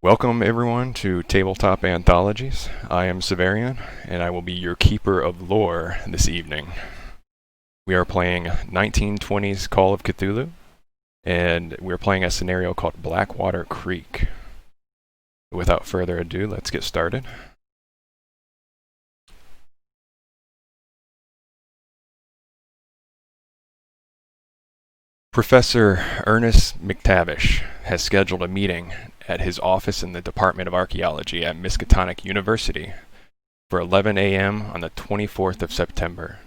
Welcome everyone to Tabletop Anthologies. I am Severian, and I will be your keeper of lore this evening. We are playing 1920s Call of Cthulhu, and we're playing a scenario called Blackwater Creek. Without further ado, let's get started. Professor Ernest McTavish has scheduled a meeting at his office in the Department of Archaeology at Miskatonic University for 11 a.m. on the 24th of September.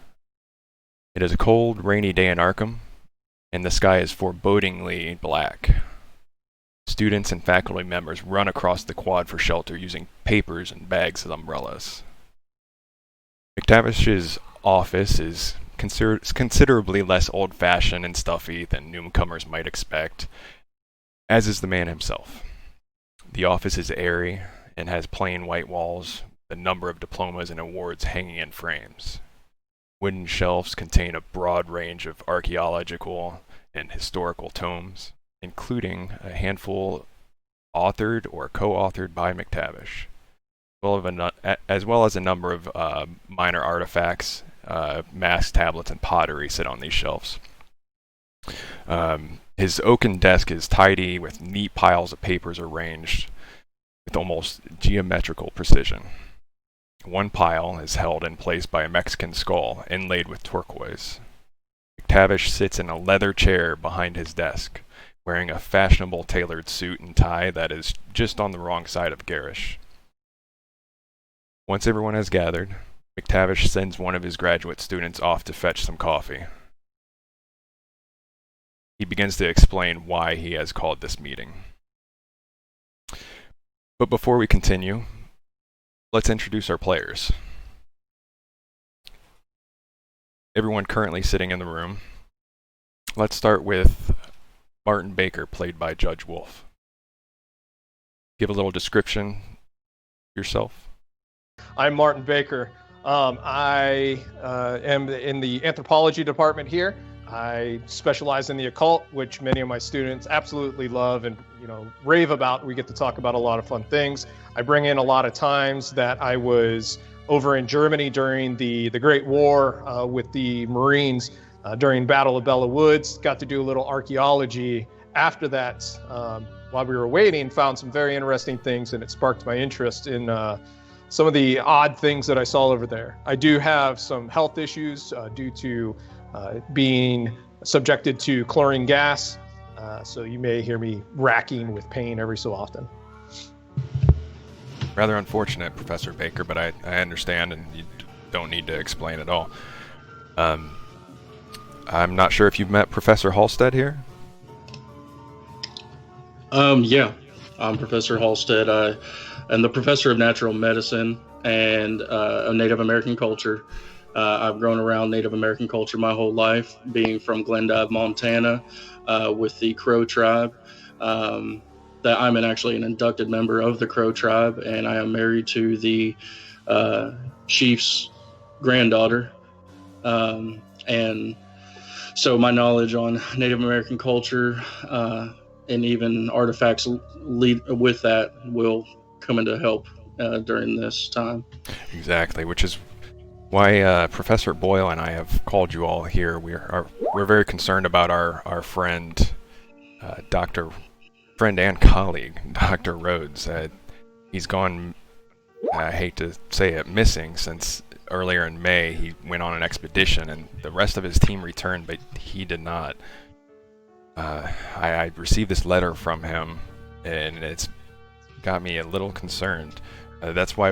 It is a cold, rainy day in Arkham, and the sky is forebodingly black. Students and faculty members run across the quad for shelter using papers and bags as umbrellas. McTavish's office is considerably less old-fashioned and stuffy than newcomers might expect, as is the man himself. The office is airy and has plain white walls, with a number of diplomas and awards hanging in frames. Wooden shelves contain a broad range of archaeological and historical tomes, including a handful authored or co-authored by McTavish, as well as a number of minor artifacts. Mass tablets and pottery sit on these shelves. His oaken desk is tidy with neat piles of papers arranged with almost geometrical precision. One pile is held in place by a Mexican skull inlaid with turquoise. McTavish sits in a leather chair behind his desk, wearing a fashionable tailored suit and tie that is just on the wrong side of garish. Once everyone has gathered, McTavish sends one of his graduate students off to fetch some coffee. He begins to explain why he has called this meeting. But before we continue, let's introduce our players. Everyone currently sitting in the room. Let's start with Martin Baker, played by Judge Wolf. Give a little description yourself. I'm Martin Baker. I am in the anthropology department here. I specialize in the occult, which many of my students absolutely love and rave about. We get to talk about a lot of fun things. I bring in a lot of times that I was over in Germany during the Great War with the Marines during Battle of Bella Woods. Got to do a little archaeology after that while we were waiting. Found some very interesting things, and it sparked my interest in some of the odd things that I saw over there. I do have some health issues due to being subjected to chlorine gas, so you may hear me racking with pain every so often. Rather unfortunate, Professor Baker, but I understand, and you don't need to explain at all. I'm not sure if you've met Professor Halstead here? Yeah, I'm Professor Halstead. I'm the professor of natural medicine and of Native American culture. I've grown around Native American culture my whole life, being from Glendive, Montana, with the Crow tribe. That I'm actually an inducted member of the Crow tribe, and I am married to the chief's granddaughter. And so my knowledge on Native American culture and even artifacts with that will come into help during this time. Exactly, which is why Professor Boyle and I have called you all here. We're very concerned about our friend, friend and colleague, Dr. Rhodes. He's gone, I hate to say it, missing since earlier in May. He went on an expedition, and the rest of his team returned, but he did not. I received this letter from him, and it's got me a little concerned. That's why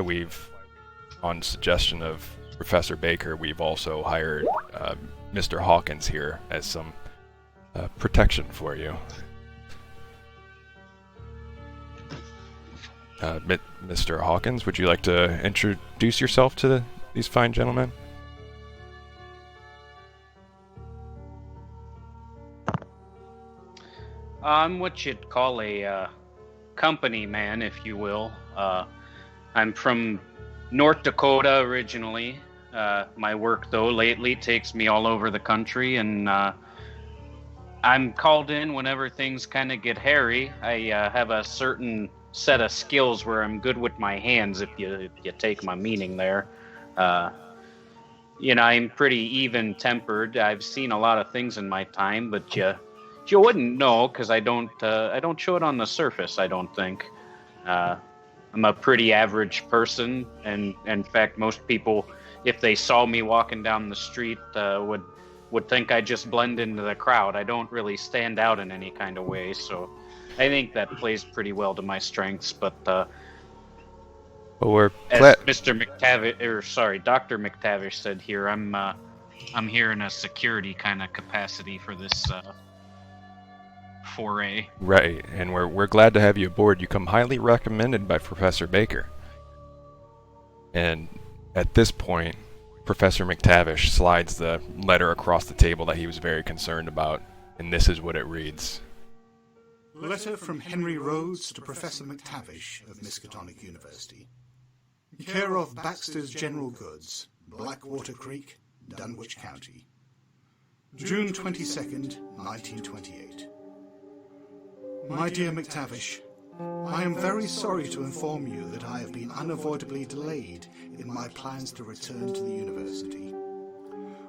on suggestion of Professor Baker, we've also hired Mr. Hawkins here as some protection for you. Mr. Hawkins, would you like to introduce yourself to these fine gentlemen? I'm what you'd call a company man, if you will. I'm from North Dakota originally. My work, though, lately takes me all over the country, and I'm called in whenever things kind of get hairy. I have a certain set of skills where I'm good with my hands, if you take my meaning there. I'm pretty even-tempered. I've seen a lot of things in my time, but you wouldn't know because I don't show it on the surface. I don't think. I'm a pretty average person, and in fact, most people, if they saw me walking down the street, would think I just blend into the crowd. I don't really stand out in any kind of way, so I think that plays pretty well to my strengths. But we're as glad. Dr. McTavish said here, I'm here in a security kind of capacity for this foray. Right, and we're glad to have you aboard. You come highly recommended by Professor Baker. And at this point, Professor McTavish slides the letter across the table that he was very concerned about, and this is what it reads. Letter from Henry Rhodes to Professor McTavish of Miskatonic University. Care of Baxter's General Goods, Blackwater Creek, Dunwich County. June 22nd, 1928. My dear McTavish, I am very sorry to inform you that I have been unavoidably delayed in my plans to return to the university.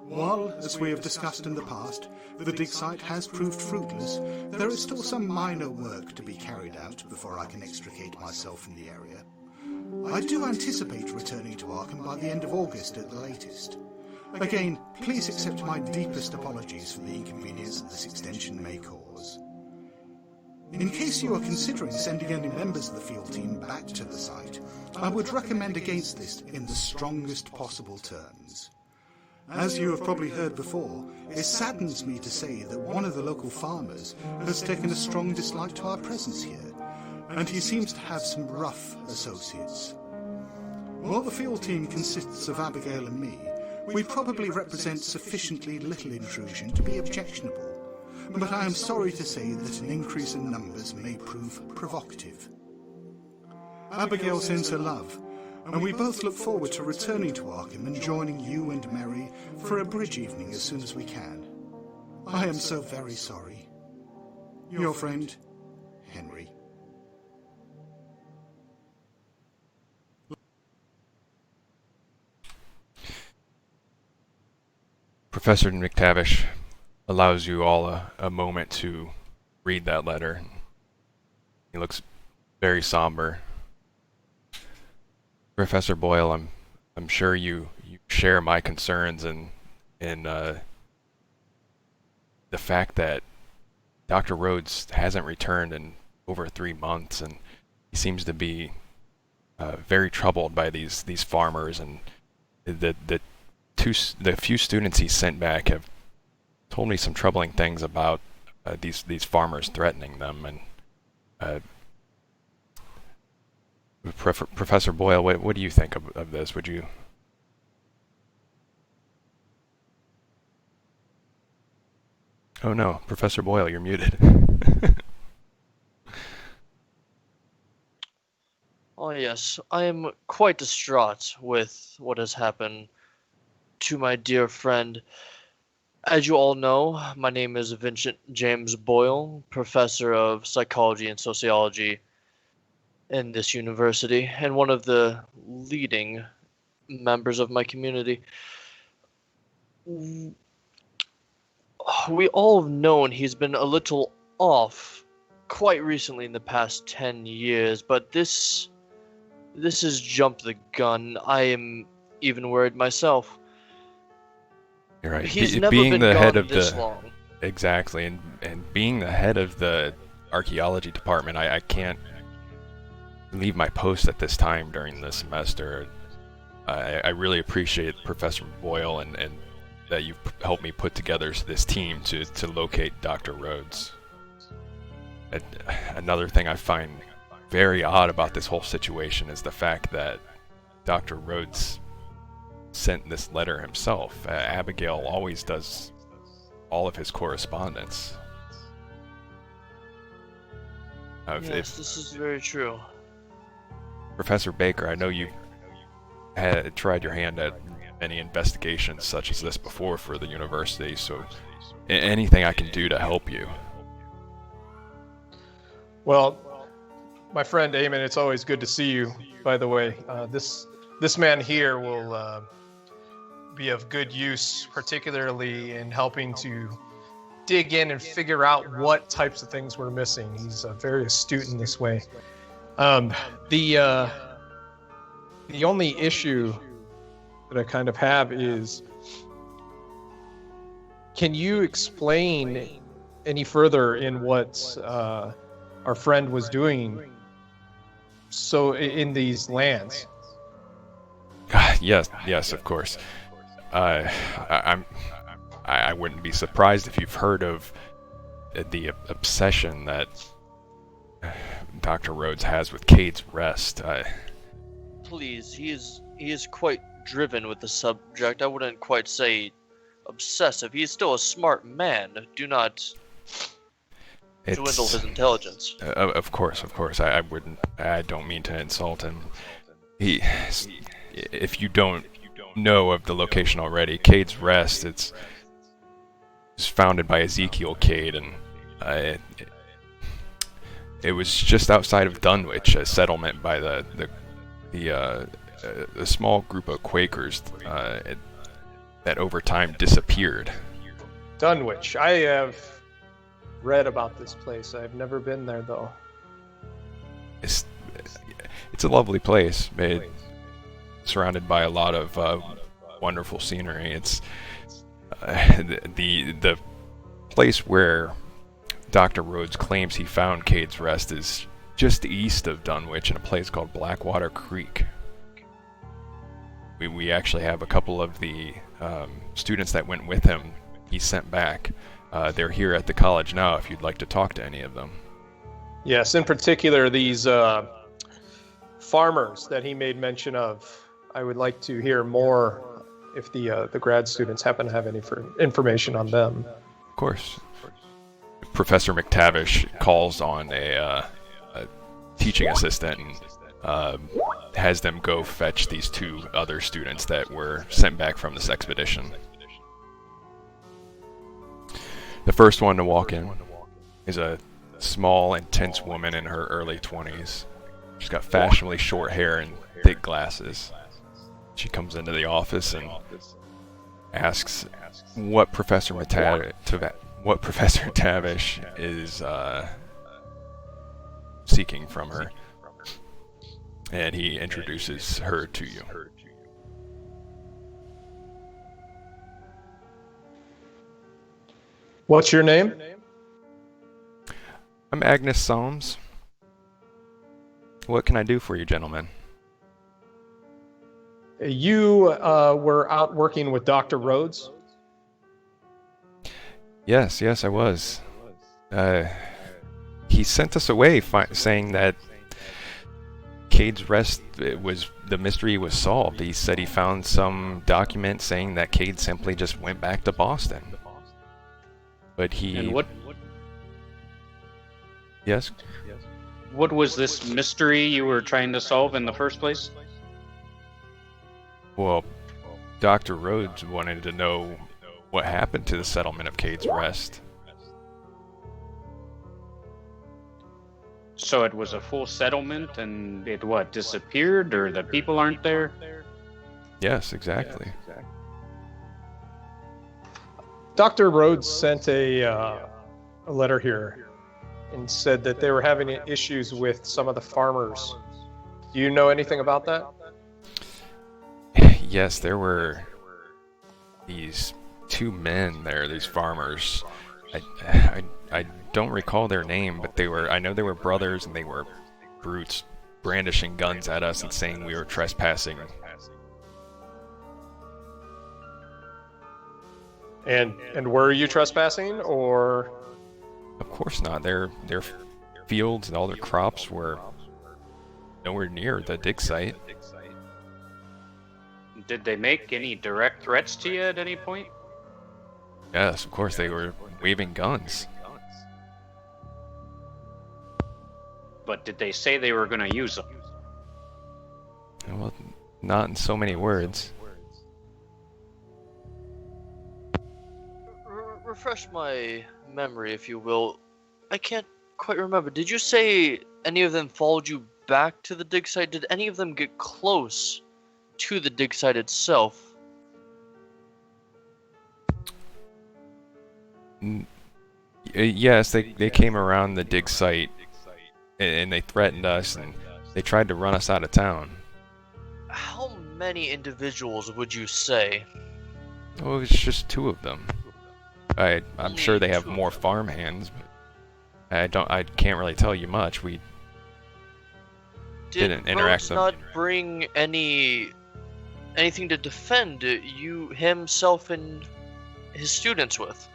While, as we have discussed in the past, the dig site has proved fruitless, there is still some minor work to be carried out before I can extricate myself from the area. I do anticipate returning to Arkham by the end of August at the latest. Again, please accept my deepest apologies for the inconvenience that this extension may cause. In case you are considering sending any members of the field team back to the site, I would recommend against this in the strongest possible terms. As you have probably heard before, it saddens me to say that one of the local farmers has taken a strong dislike to our presence here, and he seems to have some rough associates. While the field team consists of Abigail and me, we probably represent sufficiently little intrusion to be objectionable. But I am sorry to say that an increase in numbers may prove provocative. Abigail sends her love, and we both look forward to returning to Arkham and joining you and Mary for a bridge evening as soon as we can. I am so very sorry. Your friend, Henry. Professor McTavish allows you all a moment to read that letter. He looks very somber. Professor Boyle, I'm sure you share my concerns in the fact that Dr. Rhodes hasn't returned in over 3 months, and he seems to be very troubled by these farmers, and the few students he sent back have told me some troubling things about these farmers threatening them. And Professor Boyle, what do you think of this? Would you? Oh no, Professor Boyle, you're muted. Oh yes, I am quite distraught with what has happened to my dear friend. As you all know, my name is Vincent James Boyle, professor of psychology and sociology in this university, and one of the leading members of my community. We all have known he's been a little off quite recently in the past 10 years, but this has jumped the gun. I am even worried myself. You're right. He's never being been the gone head of this the long. Exactly, and being the head of the archaeology department, I can't leave my post at this time during the semester. I really appreciate Professor Boyle and that you've helped me put together this team to locate Dr. Rhodes. Another thing I find very odd about this whole situation is the fact that Dr. Rhodes sent this letter himself. Abigail always does all of his correspondence. Yes, this is very true. Professor Baker, I know you had tried your hand at many investigations such as this before for the university, so anything I can do to help you. Well, My friend Eamon, it's always good to see you. By the way, this man here will be of good use, particularly in helping to dig in and figure out what types of things we're missing. He's very astute in this way. The only issue that I kind of have is, can you explain any further in what our friend was doing so in these lands? Yes, of course. I wouldn't be surprised if you've heard of the obsession that Dr. Rhodes has with Cade's Rest. Please, he is quite driven with the subject. I wouldn't quite say obsessive. He is still a smart man. Do not dwindle his intelligence. Of course. I don't mean to insult him. If you don't know of the location already, Cade's Rest, it's founded by Ezekiel Cade, and it was just outside of Dunwich, a settlement by the small group of Quakers that over time disappeared. Dunwich. I have read about this place. I've never been there, though. It's a lovely place, surrounded by a lot of wonderful scenery. It's the place where Dr. Rhodes claims he found Cade's Rest is just east of Dunwich in a place called Blackwater Creek. We actually have a couple of the students that went with him. He sent back. They're here at the college now if you'd like to talk to any of them. Yes, in particular, these farmers that he made mention of. I would like to hear more if the grad students happen to have any information on them. Of course. Professor McTavish calls on a teaching assistant and has them go fetch these two other students that were sent back from this expedition. The first one to walk in is a small, intense woman in her early 20s. She's got fashionably short hair and thick glasses. She comes into the office and asks what Professor Tavish is seeking from her, and he introduces her to you. What's your name? I'm Agnes Soames. What can I do for you, gentlemen? You were out working with Dr. Rhodes? Yes, I was. He sent us away saying that Cade's Rest, the mystery was solved. He said he found some document saying that Cade simply just went back to Boston. But he... And what? Yes? What was this mystery you were trying to solve in the first place? Well, Dr. Rhodes wanted to know what happened to the settlement of Cade's Rest. So it was a full settlement and it disappeared, or the people aren't there? Yes, exactly. Dr. Rhodes sent a letter here and said that they were having issues with some of the farmers. Do you know anything about that? Yes, there were these two men there, these farmers. I don't recall their name, but I know they were brothers, and they were brutes, brandishing guns at us and saying we were trespassing. And were you trespassing, or? Of course not. Their fields and all their crops were nowhere near the dig site. Did they make any direct threats to you at any point? Yes, of course, they were waving guns. But did they say they were going to use them? Well, not in so many words. Refresh my memory, if you will. I can't quite remember. Did you say any of them followed you back to the dig site? Did any of them get close to the dig site itself? Yes, they came around the dig site and they threatened us and they tried to run us out of town. How many individuals would you say? Oh, it's just 2 of them. I'm sure they have more farmhands, but I can't really tell you much. We didn't interact Did Rhodes not bring anything to defend himself and his students with?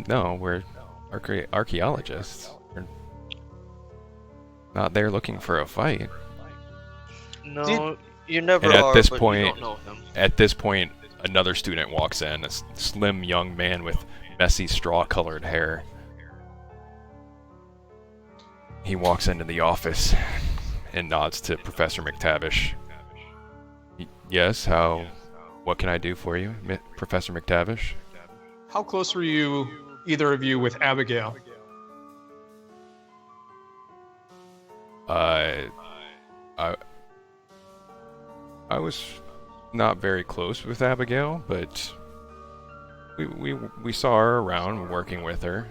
No, we're archaeologists. We're not there looking for a fight. No, you never And are, but you don't know him. At this point, another student walks in, a slim young man with messy straw-colored hair. He walks into the office and nods to Professor McTavish. Yes, what can I do for you, Professor McTavish? How close were you, either of you, with Abigail? I was not very close with Abigail, but we saw her around working with her.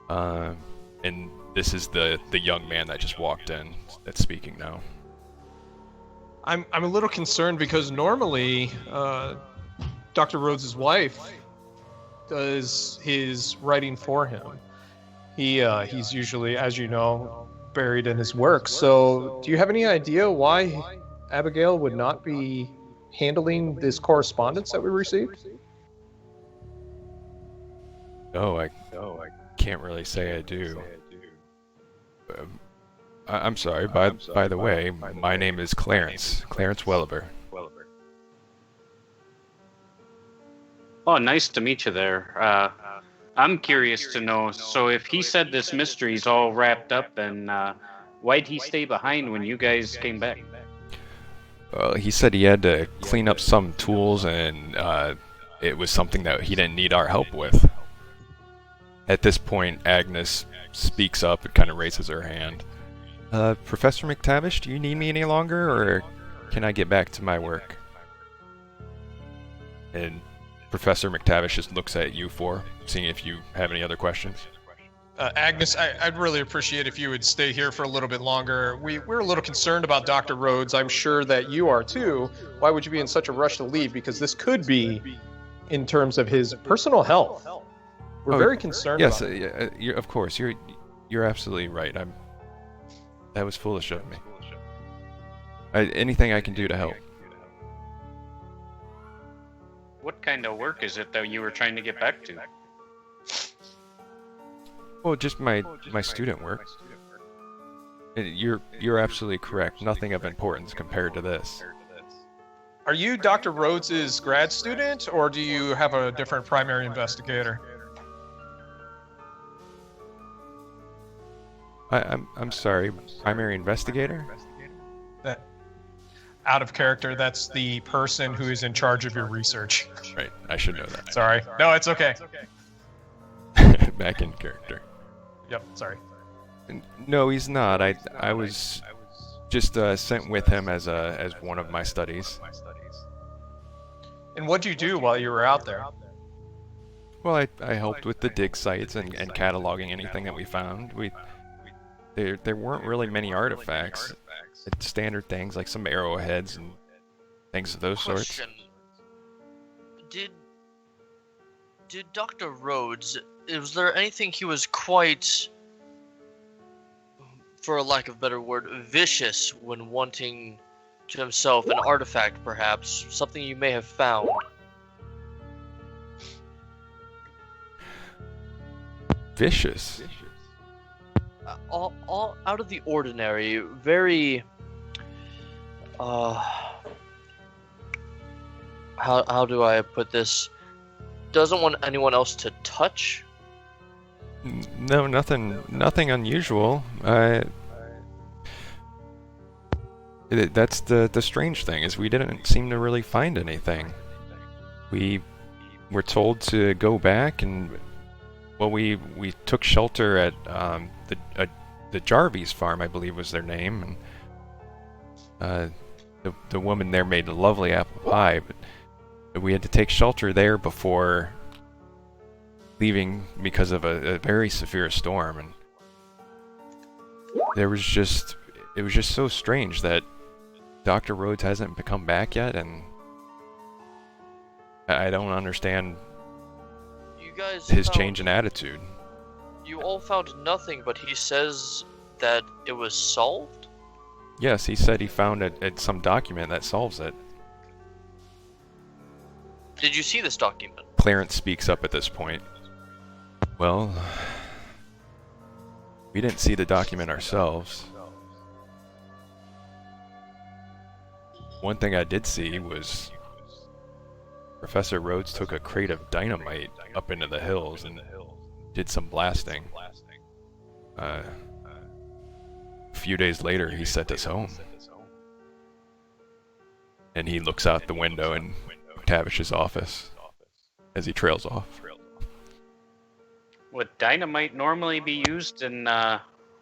And this is the young man that just walked in that's speaking now. I'm a little concerned because normally Dr. Rhodes' wife does his writing for him. He's usually, as you know, buried in his work. So do you have any idea why Abigail would not be handling this correspondence that we received? I can't really say I do. I'm sorry, by the way, my name is Clarence Welliver. Oh, nice to meet you there. I'm curious to know, so if he said this mystery's all wrapped up, then why'd he stay behind when you guys came back? Well, he said he had to clean up some tools, and it was something that he didn't need our help with. At this point, Agnes speaks up and kind of raises her hand. Professor McTavish, do you need me any longer, or can I get back to my work? And Professor McTavish just looks at you seeing if you have any other questions. Agnes, I'd really appreciate if you would stay here for a little bit longer. We're a little concerned about Dr. Rhodes. I'm sure that you are too. Why would you be in such a rush to leave? Because this could be in terms of his personal health. We're very concerned about it. Yes, of course. You're absolutely right. That was foolish of me. Anything I can do to help. What kind of work is it that you were trying to get back to? Well, just my student work. You're absolutely correct. Nothing of importance compared to this. Are you Dr. Rhodes' grad student, or do you have a different primary investigator? I'm sorry, primary investigator? That out of character, that's the person who is in charge of your research. Right, I should know that. Sorry. No, it's okay. Back in character. Yep, sorry. No, he's not. I was just sent with him as one of my studies. And what'd you do while you were out there? Well, I helped with the dig sites and cataloging anything that we found. There weren't really many artifacts. It's standard things like some arrowheads and things of those sorts. Did Dr. Rhodes, was there anything he was quite, for a lack of a better word, vicious when wanting to himself an artifact, perhaps? Something you may have found? Vicious? All out of the ordinary, very how do I put this? Doesn't want anyone else to touch? No, nothing unusual. That's the strange thing, is we didn't seem to really find anything. We were told to go back, and well, we took shelter at a the Jarvis farm, I believe was their name, and the woman there made a lovely apple pie, but we had to take shelter there before leaving because of a very severe storm, and it was just so strange that Dr. Rhodes hasn't come back yet, and I don't understand You guys his found- change in attitude. You all found nothing, but he says that it was solved? Yes, he said he found some document that solves it. Did you see this document? Clarence speaks up at this point. Well, we didn't see the document ourselves. One thing I did see was Professor Rhodes took a crate of dynamite up into the hills and did some blasting. A few days later, he sent us home. And he looks out the window in McTavish's office as he trails off. Would dynamite normally be used in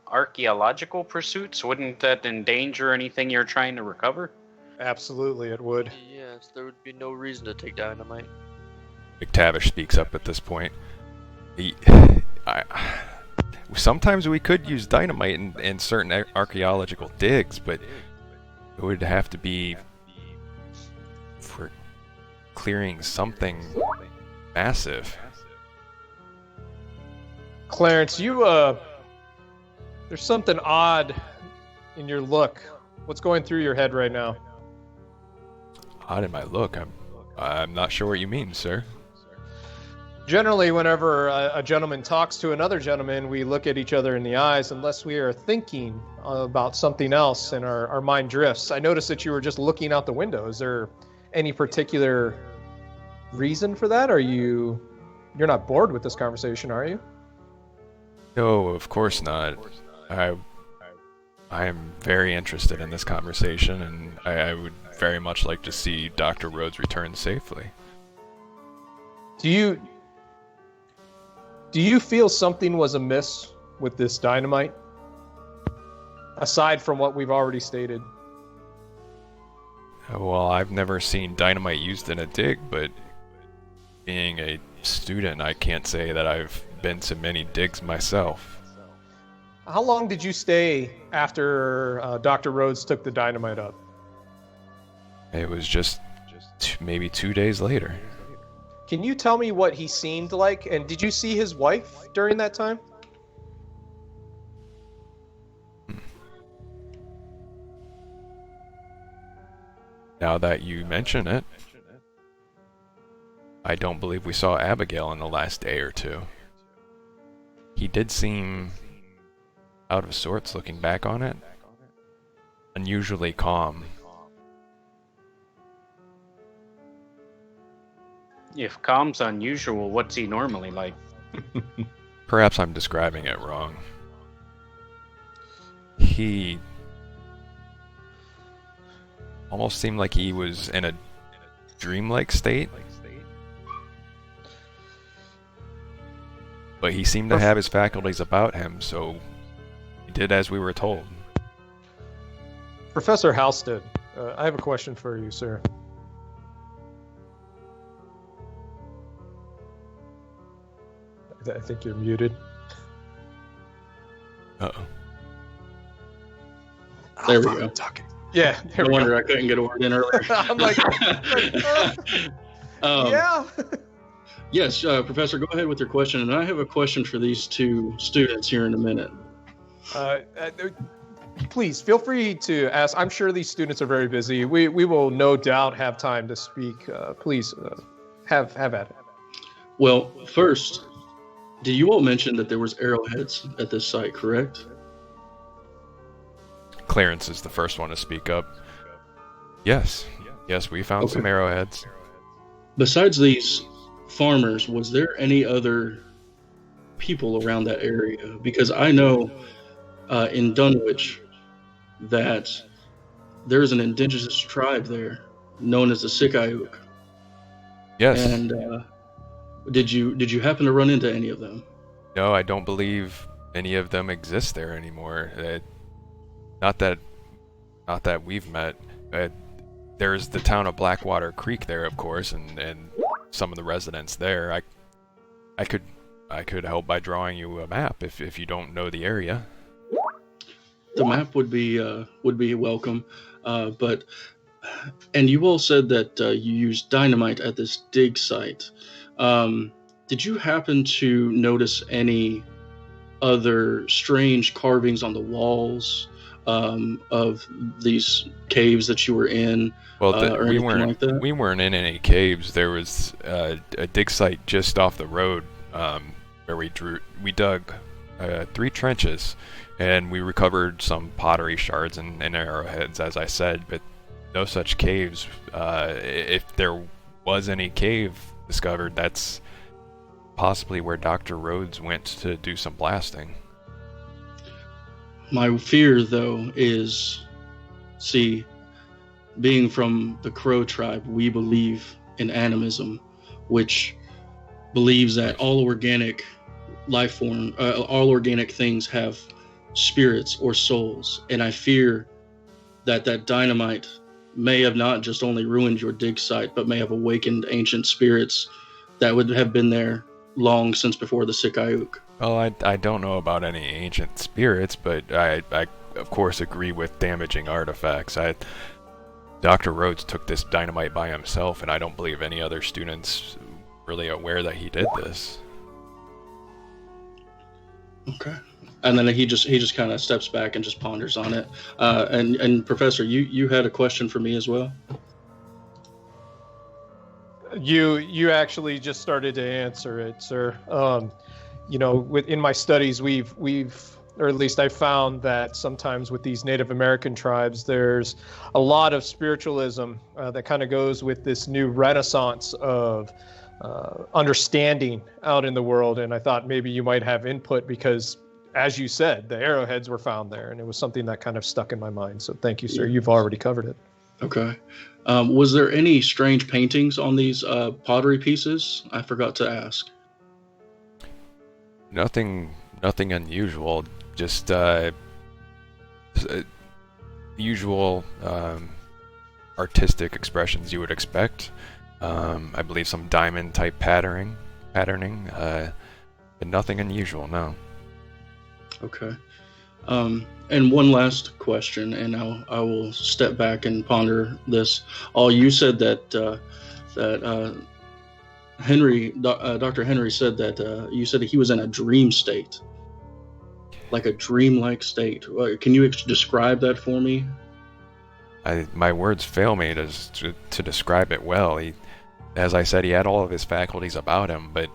archaeological pursuits? Wouldn't that endanger anything you're trying to recover? Absolutely, it would. Yes, there would be no reason to take dynamite. McTavish speaks up at this point. Sometimes we could use dynamite in certain archaeological digs, but it would have to be for clearing something massive. Clarence, there's something odd in your look. What's going through your head right now? Odd in my look. I'm not sure what you mean, sir. Generally, whenever a gentleman talks to another gentleman, we look at each other in the eyes unless we are thinking about something else and our mind drifts. I noticed that you were just looking out the window. Is there any particular reason for that? You're not bored with this conversation, are you? No, of course not. I am very interested in this conversation, and I would very much like to see Dr. Rhodes return safely. Do you feel something was amiss with this dynamite? Aside from what we've already stated. Well, I've never seen dynamite used in a dig, but being a student, I can't say that I've been to many digs myself. How long did you stay after Dr. Rhodes took the dynamite up? It was just maybe 2 days later. Can you tell me what he seemed like? And did you see his wife during that time? Now that you mention it, I don't believe we saw Abigail in the last day or two. He did seem out of sorts looking back on it. Unusually calm. If calm's unusual, what's he normally like? Perhaps I'm describing it wrong. He almost seemed like he was in a dreamlike state. But he seemed to have his faculties about him, so he did as we were told. Professor Halstead, I have a question for you, sir. I think you're muted. Uh-oh. There we go. Yeah, there No we wonder I couldn't get a word in earlier. I'm like, yeah. Yes, Professor, go ahead with your question. And I have a question for these two students here in a minute. Please feel free to ask. I'm sure these students are very busy. We will no doubt have time to speak. Please have at it. Well, first, did you all mention that there was arrowheads at this site, correct? Clarence is the first one to speak up. Yes, we found some arrowheads. Besides these farmers, was there any other people around that area? Because I know in Dunwich that there's an indigenous tribe there known as the Sikayuk. Yes. And did you happen to run into any of them? No, I don't believe any of them exist there anymore. Not that we've met. There's the town of Blackwater Creek there, of course, and some of the residents there. I could help by drawing you a map if you don't know the area. The map would be welcome, and you all said that you used dynamite at this dig site. Did you happen to notice any other strange carvings on the walls of these caves that you were in? Well, or we anything like that? we weren't in any caves. There was a dig site just off the road where we dug 3 trenches, and we recovered some pottery shards and arrowheads, as I said, but no such caves. If there was any cave discovered, that's possibly where Dr. Rhodes went to do some blasting. My fear, though, is, see, being from the Crow tribe, we believe in animism, which believes that all organic life form, all organic things have spirits or souls, and I fear that dynamite may have not just only ruined your dig site, but may have awakened ancient spirits that would have been there long since before the Sikayuk. Well, I don't know about any ancient spirits, but I of course agree with damaging artifacts. Dr. Rhodes took this dynamite by himself, and I don't believe any other students really aware that he did this. Okay. And then he just kind of steps back and just ponders on it. And Professor, you had a question for me as well? You actually just started to answer it, sir. In my studies, we've or at least I found that sometimes with these Native American tribes, there's a lot of spiritualism that kind of goes with this new renaissance of understanding out in the world. And I thought maybe you might have input because, as you said, the arrowheads were found there, and it was something that kind of stuck in my mind. So thank you, sir. You've already covered it. Okay. Was there any strange paintings on these pottery pieces? I forgot to ask. Nothing unusual. Just usual artistic expressions you would expect. I believe some diamond type patterning, but nothing unusual. No. Okay. And one last question, and I will step back and ponder this. You said that Dr. Henry said that you said that he was in a dream state, like a dreamlike state. Can you describe that for me? My words fail me to describe it well. As I said, he had all of his faculties about him, but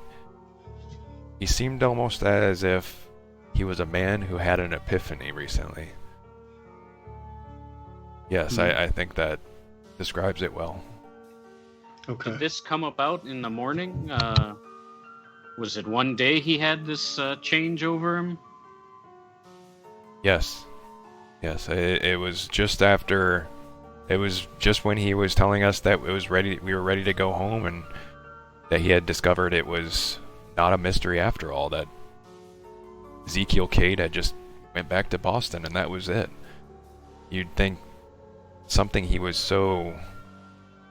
he seemed almost as if he was a man who had an epiphany recently. Yes, I think that describes it well. Okay. Did this come about in the morning? Was it one day he had this change over him? Yes. It was just after. It was just when he was telling us that we were ready to go home, and that he had discovered it was not a mystery after all, that Ezekiel Cade had just went back to Boston, and that was it. You'd think something he was so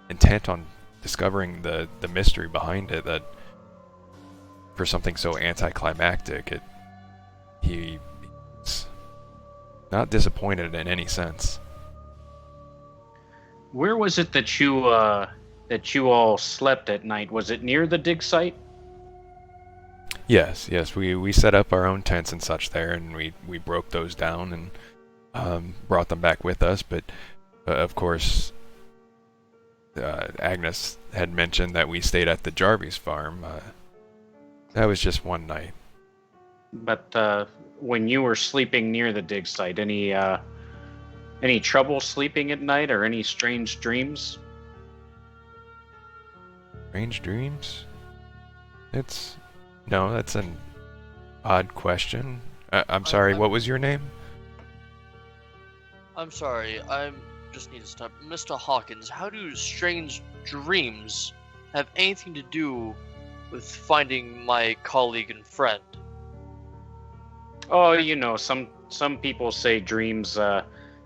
intent on discovering the mystery behind it, that for something so anticlimactic, he's not disappointed in any sense. Where was it that you all slept at night? Was it near the dig site? Yes. We set up our own tents and such there, and we broke those down and brought them back with us. But of course, Agnes had mentioned that we stayed at the Jarvis farm. That was just one night. But when you were sleeping near the dig site, any trouble sleeping at night, or any strange dreams? Strange dreams? That's an odd question. I'm sorry, what was your name? I'm sorry, I just need to stop. Mr. Hawkins, how do strange dreams have anything to do with finding my colleague and friend? Oh, you know, some people say dreams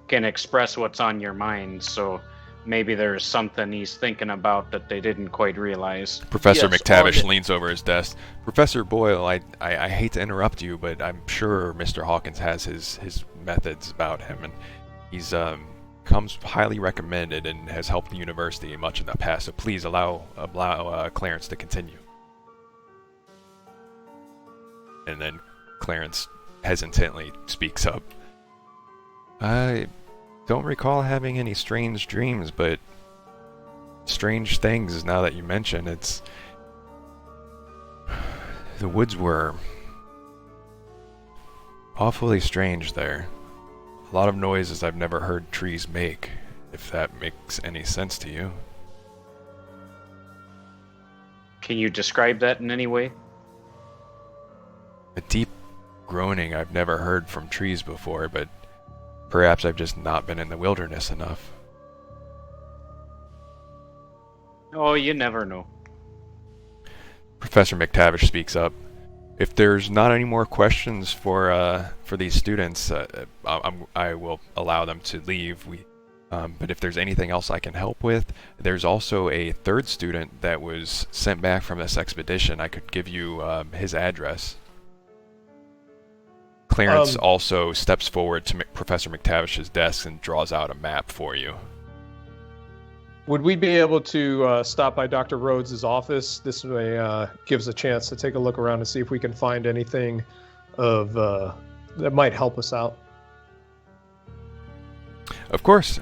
can express what's on your mind, so maybe there's something he's thinking about that they didn't quite realize. Professor Yes, McTavish on- leans over his desk. Professor Boyle, I hate to interrupt you, but I'm sure Mr. Hawkins has his methods about him, and he's comes highly recommended and has helped the university much in the past. So please allow Clarence to continue. And then Clarence hesitantly speaks up. I don't recall having any strange dreams, but strange things, now that you mention, it's... The woods were awfully strange there. A lot of noises I've never heard trees make, if that makes any sense to you. Can you describe that in any way? A deep groaning I've never heard from trees before, but perhaps I've just not been in the wilderness enough. Oh, you never know. Professor McTavish speaks up. If there's not any more questions for these students, I will allow them to leave. But if there's anything else I can help with, there's also a third student that was sent back from this expedition. I could give you his address. Clarence also steps forward to Professor McTavish's desk and draws out a map for you. Would we be able to stop by Dr. Rhodes' office? This way gives a chance to take a look around and see if we can find anything of that might help us out. Of course.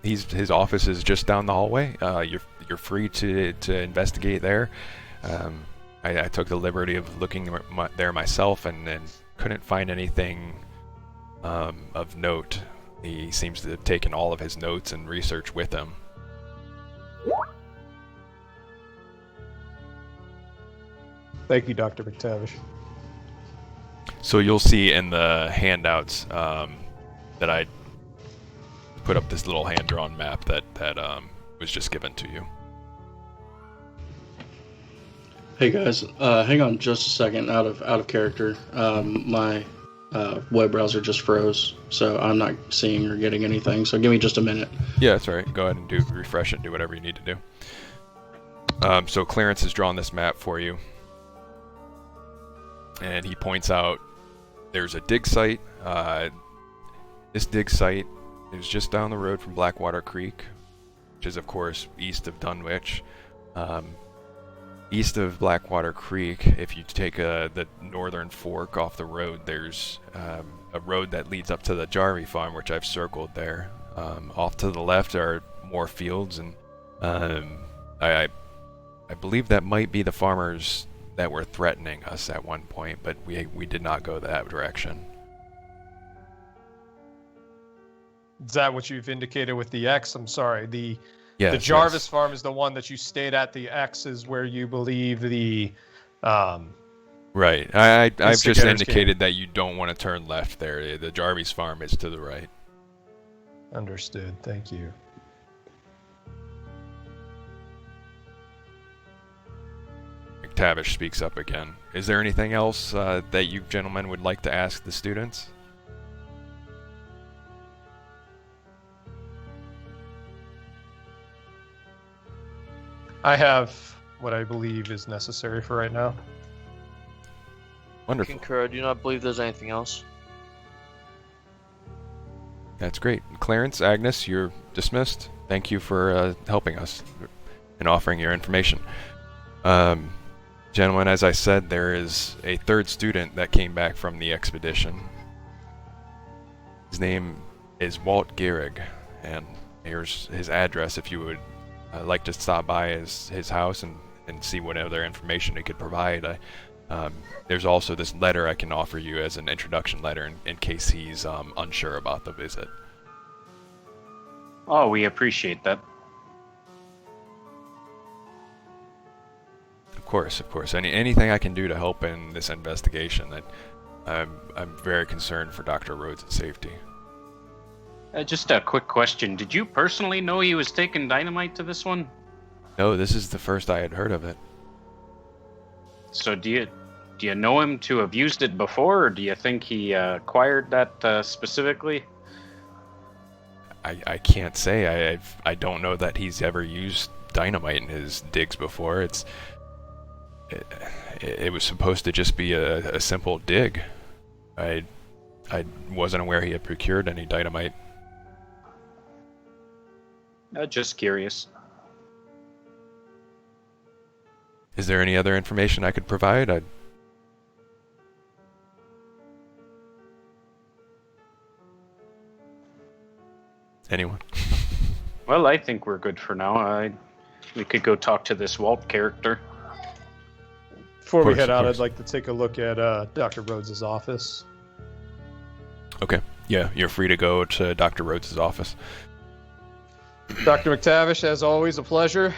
His office is just down the hallway. You're free to investigate there. I took the liberty of looking there myself and couldn't find anything of note. He seems to have taken all of his notes and research with him. Thank you, Dr. McTavish. So you'll see in the handouts that I put up this little hand-drawn map that was just given to you. Hey guys, hang on just a second. Out of character. My web browser just froze, so I'm not seeing or getting anything. So give me just a minute. Yeah, that's all right. Go ahead and refresh it and do whatever you need to do. So Clarence has drawn this map for you, and he points out there's a dig site. This dig site is just down the road from Blackwater Creek, which is of course east of Dunwich. East of Blackwater Creek, if you take the northern fork off the road, there's a road that leads up to the Jarvie farm, which I've circled there. Off to the left are more fields, and I believe that might be the farmers that were threatening us at one point, but we did not go that direction. Is that what you've indicated with the X? I'm sorry. The Yes, Jarvis farm is the one that you stayed at. The X is where you believe the... Right. I've just Instigators indicated that you don't want to turn left there. The Jarvis farm is to the right. Understood. Thank you. McTavish speaks up again. Is there anything else that you gentlemen would like to ask the students? I have what I believe is necessary for right now. Wonderful. Concur. I do not believe there's anything else. That's great. Clarence, Agnes, you're dismissed. Thank you for helping us and offering your information. Gentlemen, as I said, there is a third student that came back from the expedition. His name is Walt Gehrig, and here's his address if you would like to stop by his house and see what other information he could provide. There's also this letter I can offer you as an introduction letter in case he's unsure about the visit. Oh, we appreciate that. Of course. Anything I can do to help in this investigation. I'm very concerned for Dr. Rhodes' safety. Just a quick question. Did you personally know he was taking dynamite to this one? No, this is the first I had heard of it. So do do you know him to have used it before, or do you think he acquired that specifically? I can't say. I don't know that he's ever used dynamite in his digs before. It was supposed to just be a simple dig. I wasn't aware he had procured any dynamite. Just curious. Is there any other information I could provide? Anyone? Well, I think we're good for now. We could go talk to this Walt character. Before we Of head out, course. I'd like to take a look at Dr. Rhodes' office. Okay. Yeah, you're free to go to Dr. Rhodes' office. Dr. McTavish, as always, a pleasure.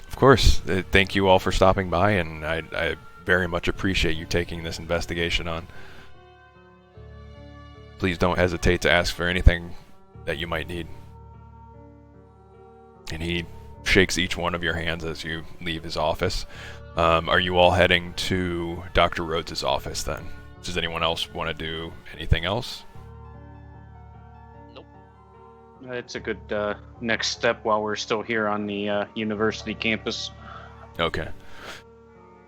Of course. Thank you all for stopping by, and I very much appreciate you taking this investigation on. Please don't hesitate to ask for anything that you might need. And he shakes each one of your hands as you leave his office. Are you all heading to Dr. Rhodes' office then? Does anyone else want to do anything else? It's a good next step while we're still here on the university campus. Okay.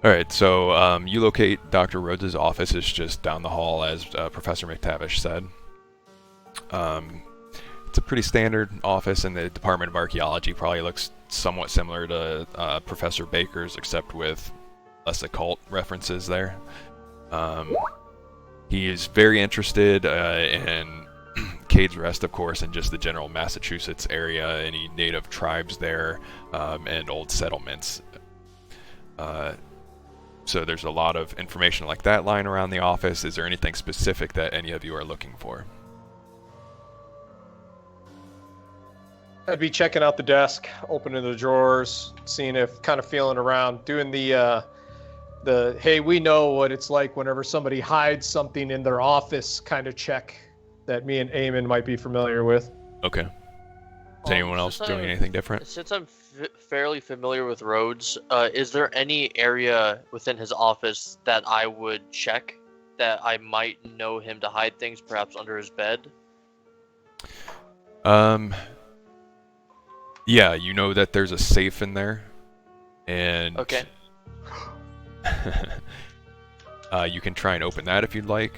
Alright, so you locate Dr. Rhodes' office. It's just down the hall, as Professor McTavish said. It's a pretty standard office, and the Department of Archaeology probably looks somewhat similar to Professor Baker's, except with less occult references there. He is very interested in Cade's Rest, of course, and just the general Massachusetts area, any native tribes there, and old settlements. So there's a lot of information like that lying around the office. Is there anything specific that any of you are looking for? I'd be checking out the desk, opening the drawers, seeing if, kind of feeling around, doing the hey, we know what it's like whenever somebody hides something in their office kind of check that me and Eamon might be familiar with. Okay. Is anyone else doing anything different? Since I'm fairly familiar with Rhodes, is there any area within his office that I would check that I might know him to hide things, perhaps under his bed? Yeah, you know that there's a safe in there, and Okay. you can try and open that if you'd like.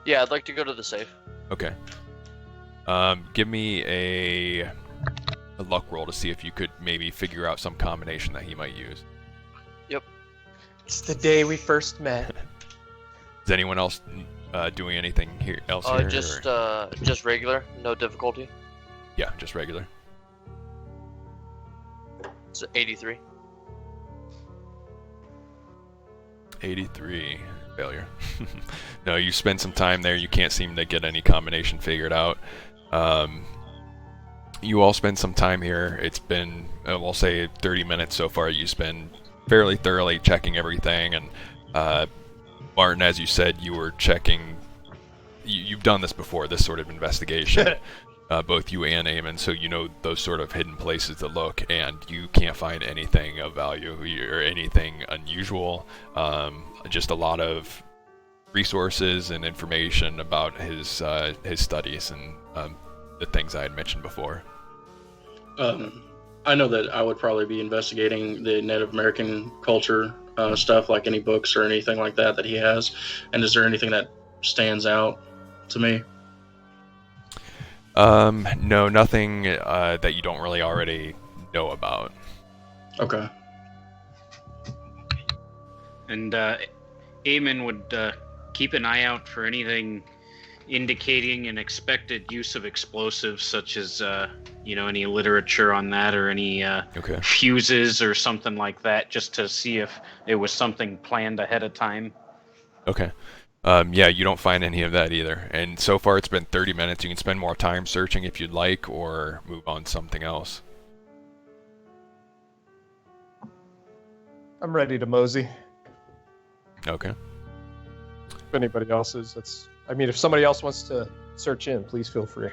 Yeah, I'd like to go to the safe. Okay. Give me a luck roll to see if you could maybe figure out some combination that he might use. Yep. It's the day we first met. Is anyone else doing anything here else here? or- Just regular, no difficulty. Yeah, just regular. It's 83. 83. Failure. No, you spend some time there. You can't seem to get any combination figured out. You all spend some time here. It's been, we'll say 30 minutes so far. You spend fairly thoroughly checking everything. And Martin, as you said, you were checking. You've done this before, this sort of investigation. Both you and Eamon, so you know those sort of hidden places to look, and you can't find anything of value or anything unusual. Just a lot of resources and information about his studies and the things I had mentioned before. I know that I would probably be investigating the Native American culture stuff, like any books or anything like that he has. And is there anything that stands out to me? No, nothing that you don't really already know about. Okay. And Eamon would keep an eye out for anything indicating an expected use of explosives, such as any literature on that, or any Okay. fuses or something like that, just to see if it was something planned ahead of time. Okay. Yeah, you don't find any of that either. And so far it's been 30 minutes. You can spend more time searching if you'd like, or move on to something else. I'm ready to mosey. Okay. If anybody else is, if somebody else wants to search in, please feel free.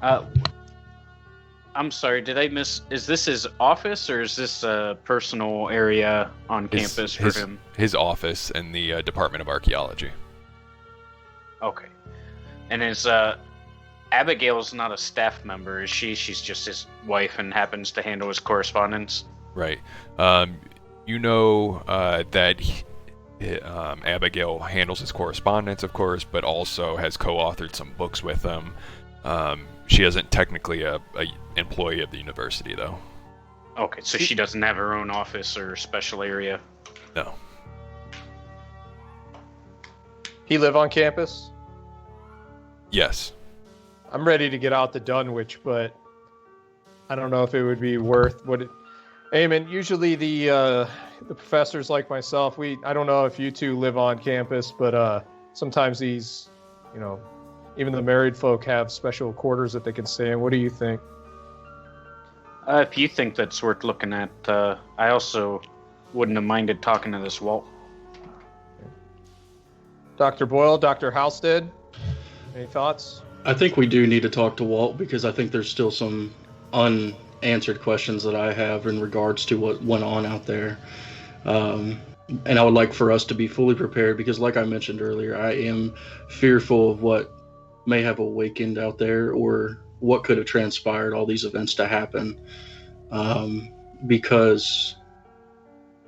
I'm I'm sorry, did I miss? Is this his office or is this a personal area on campus for him? His office in the Department of Archaeology. Okay. And is Abigail's not a staff member, is she? She's just his wife and happens to handle his correspondence. Right. You know that Abigail handles his correspondence, of course, but also has co-authored some books with him. She isn't technically a employee of the university, though. Okay, so she doesn't have her own office or special area. No. He live on campus? Yes. I'm ready to get out to Dunwich, but I don't know if it would be worth what it... Eamon, usually the professors like myself, I don't know if you two live on campus, but sometimes these, even the married folk have special quarters that they can stay in. What do you think? If you think that's worth looking at, I also wouldn't have minded talking to this Walt. Dr. Boyle, Dr. Halstead, any thoughts? I think we do need to talk to Walt because I think there's still some unanswered questions that I have in regards to what went on out there. And I would like for us to be fully prepared because, like I mentioned earlier, I am fearful of what may have awakened out there or what could have transpired, all these events to happen. Because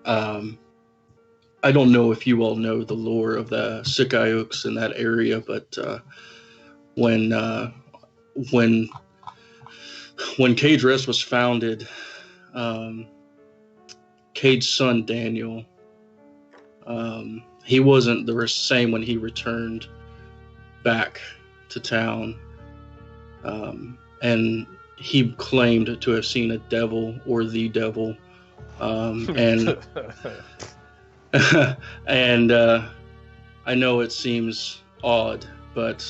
I don't know if you all know the lore of the Sikayooks in that area, but when Cage Rest was founded, Cage's son Daniel, he wasn't the same when he returned back to town, and he claimed to have seen a devil or the devil, and and I know it seems odd, but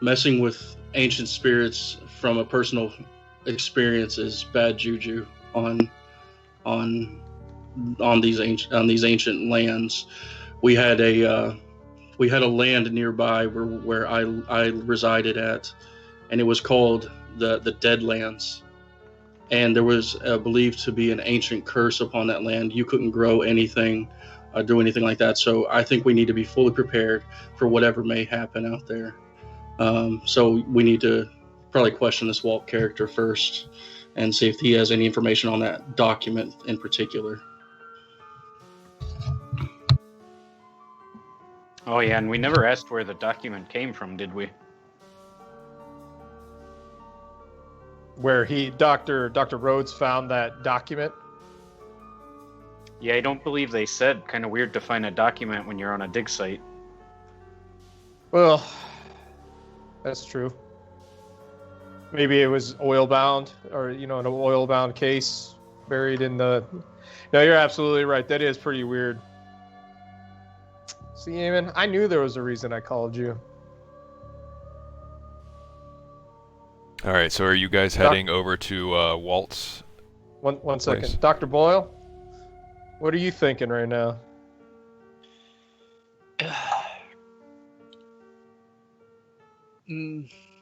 messing with ancient spirits from a personal experience is bad juju on these ancient lands. We had a land nearby where I resided at, and it was called the Deadlands. And there was believed to be an ancient curse upon that land. You couldn't grow anything, do anything like that. So I think we need to be fully prepared for whatever may happen out there. So we need to probably question this Walt character first and see if he has any information on that document in particular. Oh yeah, and we never asked where the document came from, did we? Where Dr. Rhodes found that document? Yeah, I don't believe they said. Kind of weird to find a document when you're on a dig site. Well, that's true. Maybe it was oil bound, or an oil bound case buried in the... No, you're absolutely right. That is pretty weird. See, Eamon, I knew there was a reason I called you. All right, so are you guys heading over to Walt's? One second. place? Dr. Boyle, what are you thinking right now?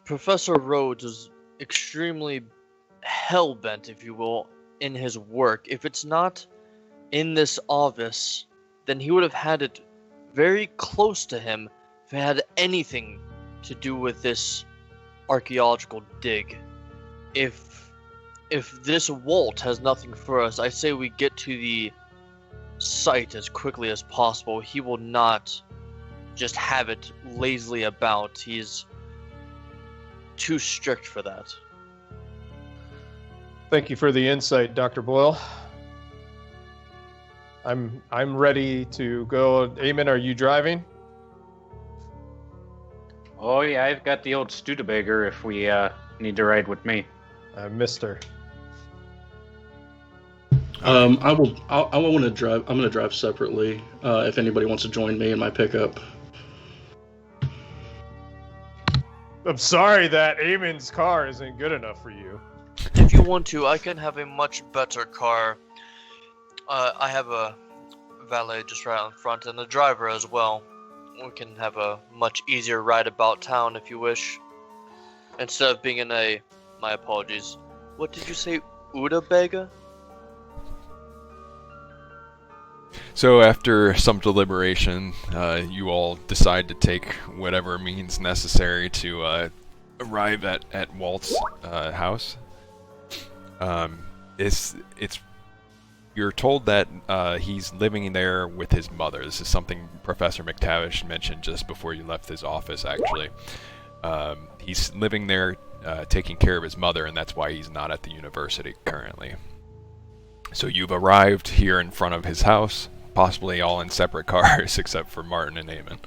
Professor Rhodes is extremely hell-bent, if you will, in his work. If it's not in this office, then he would have had it very close to him if it had anything to do with this archaeological dig. If this Walt has nothing for us, I say we get to the site as quickly as possible. He will not just have it lazily about. He's too strict for that. Thank you for the insight, Dr. Boyle. I'm ready to go. Eamon, are you driving? Oh yeah, I've got the old Studebaker if we need to ride with me. Mister. I want to drive. I'm going to drive separately. If anybody wants to join me in my pickup. I'm sorry that Eamon's car isn't good enough for you. If you want to, I can have a much better car. I have a valet just right out in front and a driver as well. We can have a much easier ride about town if you wish. Instead of being in a My apologies. What did you say, Utabega? So after some deliberation, you all decide to take whatever means necessary to arrive at Walt's house. You're told that he's living there with his mother. This is something Professor McTavish mentioned just before you left his office, actually. He's living there taking care of his mother, and that's why he's not at the university currently. So you've arrived here in front of his house, possibly all in separate cars except for Martin and Eamon.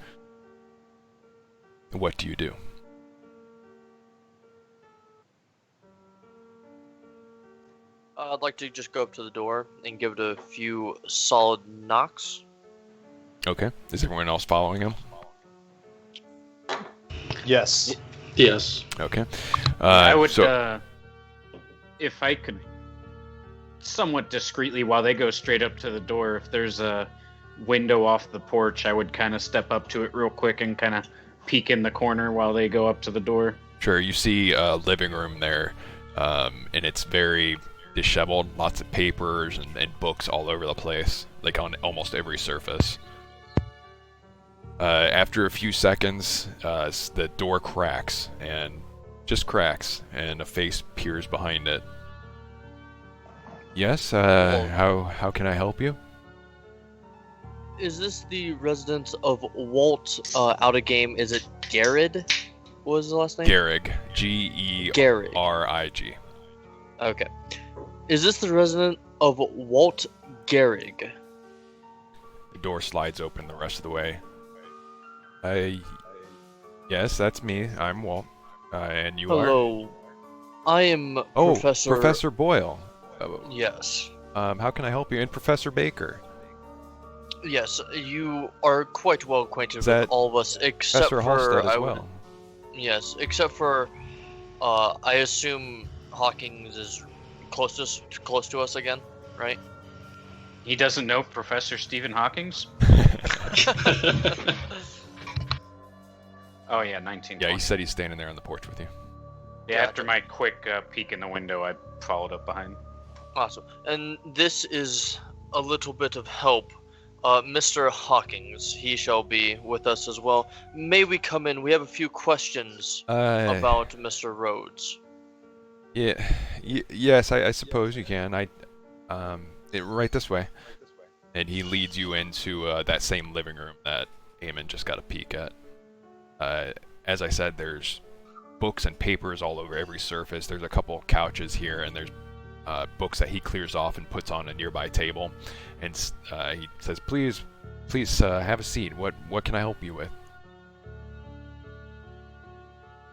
What do you do? I'd like to just go up to the door and give it a few solid knocks. Okay. Is everyone else following him? Yes. Yes. Okay. I would, if I could, somewhat discreetly, while they go straight up to the door, if there's a window off the porch, I would kind of step up to it real quick and kind of peek in the corner while they go up to the door. Sure. You see a living room there, and it's very disheveled. Lots of papers and books all over the place, like on almost every surface. After a few seconds, the door cracks, and a face peers behind it. Yes, how can I help you? Is this the residence of Walt out of game? Is it Garrid? What was the last name? Gehrig. G-E-R-I-G. Okay. Is this the resident of Walt Gehrig? The door slides open the rest of the way. Yes, that's me. I'm Walt. And you are? Hello. I am Professor Boyle. Yes. How can I help you? And Professor Baker. Yes, you are quite well acquainted Is with that all of us, except Professor for Halstead as well. Yes, except for I assume Hawkins is close to us again, right? He doesn't know Professor Stephen Hawking's? Oh yeah, 19. Yeah, he said he's standing there on the porch with you. Yeah, after my quick peek in the window, I followed up behind. Awesome. And this is a little bit of help. Mr. Hawkings, he shall be with us as well. May we come in? We have a few questions about Mr. Rhodes. Yeah, yes, I suppose you can. Right this way. And he leads you into that same living room that Eamon just got a peek at. As I said, there's books and papers all over every surface. There's a couple couches here, and there's books that he clears off and puts on a nearby table. And he says, please have a seat. What can I help you with?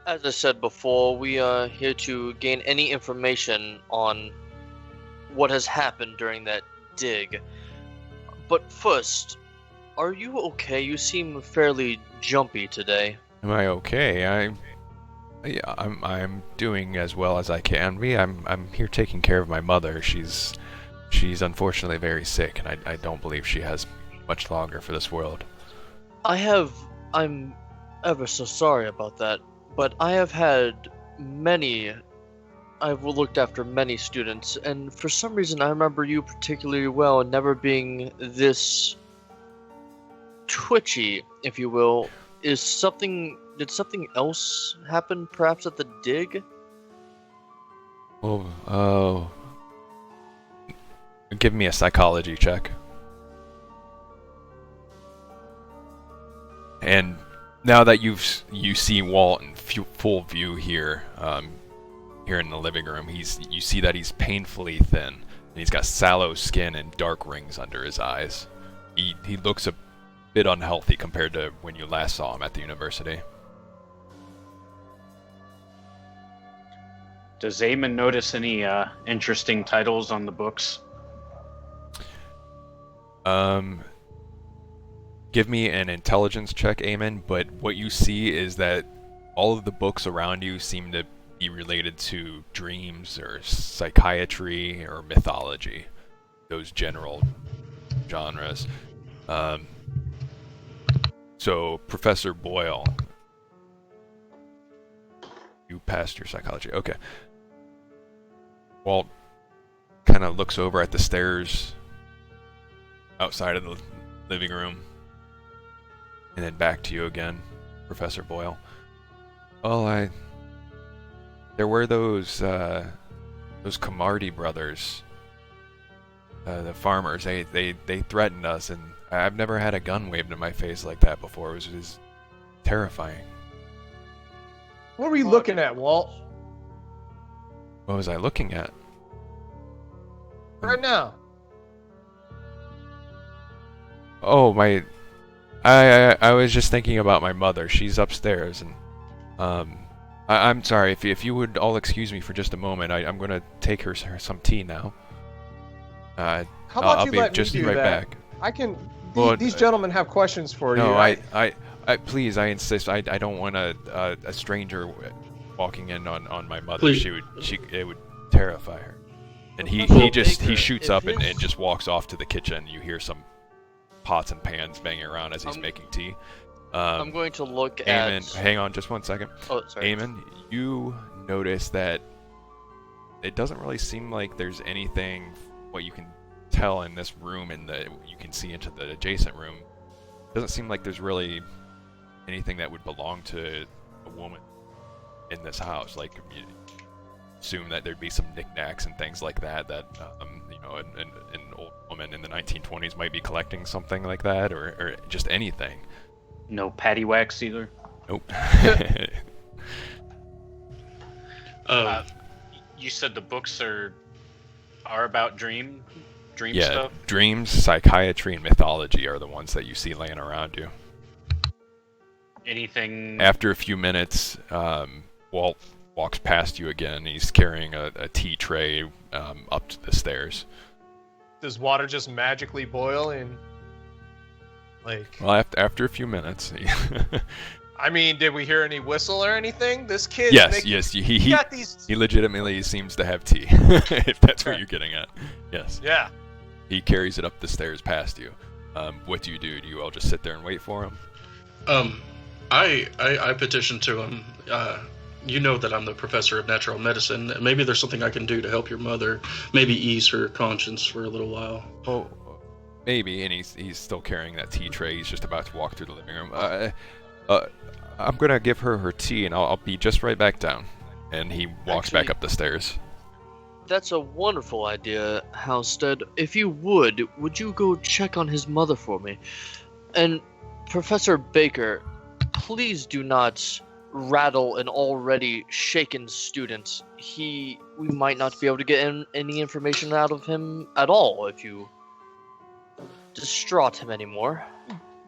As I said before, we are here to gain any information on what has happened during that dig. But first, are you okay? You seem fairly jumpy today. Am I okay? I'm doing as well as I can be. I'm here taking care of my mother. She's unfortunately very sick, and I don't believe she has much longer for this world. I'm ever so sorry about that, but I've looked after many students, and for some reason I remember you particularly well, and never being this twitchy, if you will. Did something else happen perhaps at the dig? Oh, give me a psychology check. And now that you see Walt in full view here, here in the living room, you see that he's painfully thin, and he's got sallow skin and dark rings under his eyes. He looks a bit unhealthy compared to when you last saw him at the university. Does Eamon notice any interesting titles on the books? Give me an intelligence check, Eamon, but what you see is that all of the books around you seem to be related to dreams or psychiatry or mythology, those general genres. So, Professor Boyle, you passed your psychology. Okay. Walt kind of looks over at the stairs outside of the living room, and then back to you again, Professor Boyle. Well, there were those Camardi brothers, the farmers. They threatened us, and I've never had a gun waved in my face like that before. It was terrifying. What were you looking at, Walt? What was I looking at? Right now. Oh, I was just thinking about my mother. She's upstairs, and I'm sorry if you would all excuse me for just a moment. I'm gonna take her some tea now. How about I'll you be let just me do right that? back. I can. Well, These gentlemen have questions for No, you. I please, I insist. I don't want a stranger walking in on my mother. Please. It would terrify her. And he Baker, shoots if up and his- just walks off to the kitchen. You hear some pots and pans banging around as he's making tea. I'm going to look Eamon, at. hang on just one second. Oh, sorry. Eamon, you notice that it doesn't really seem like there's anything what you can tell in this room and you can see into the adjacent room. It doesn't seem like there's really anything that would belong to a woman in this house. Like, you assume that there'd be some knickknacks and things like that an old woman in the 1920s might be collecting something like that, or just anything. No patty wax either. Nope. You said the books are about dream Yeah, stuff. dreams, psychiatry, and mythology are the ones that you see laying around you. Anything? After a few minutes, Walt walks past you again. He's carrying a tea tray up to the stairs. Does water just magically boil in? Like, Well, after a few minutes, I mean, did we hear any whistle or anything? This kid. yes, he he got these. he legitimately seems to have tea, if that's what you're getting at. Yes, Yeah. he carries it up the stairs past you. What do? Do you all just sit there and wait for him? I petitioned to him. You know that I'm the professor of natural medicine. Maybe there's something I can do to help your mother. Maybe ease her conscience for a little while. Oh, maybe. And he's still carrying that tea tray. He's just about to walk through the living room. I'm gonna give her tea, and I'll be just right back down. And he walks back Actually- up the stairs. That's a wonderful idea, Halstead. If you would you go check on his mother for me? And Professor Baker, please do not rattle an already shaken student. We might not be able to get any information out of him at all if you distraught him anymore.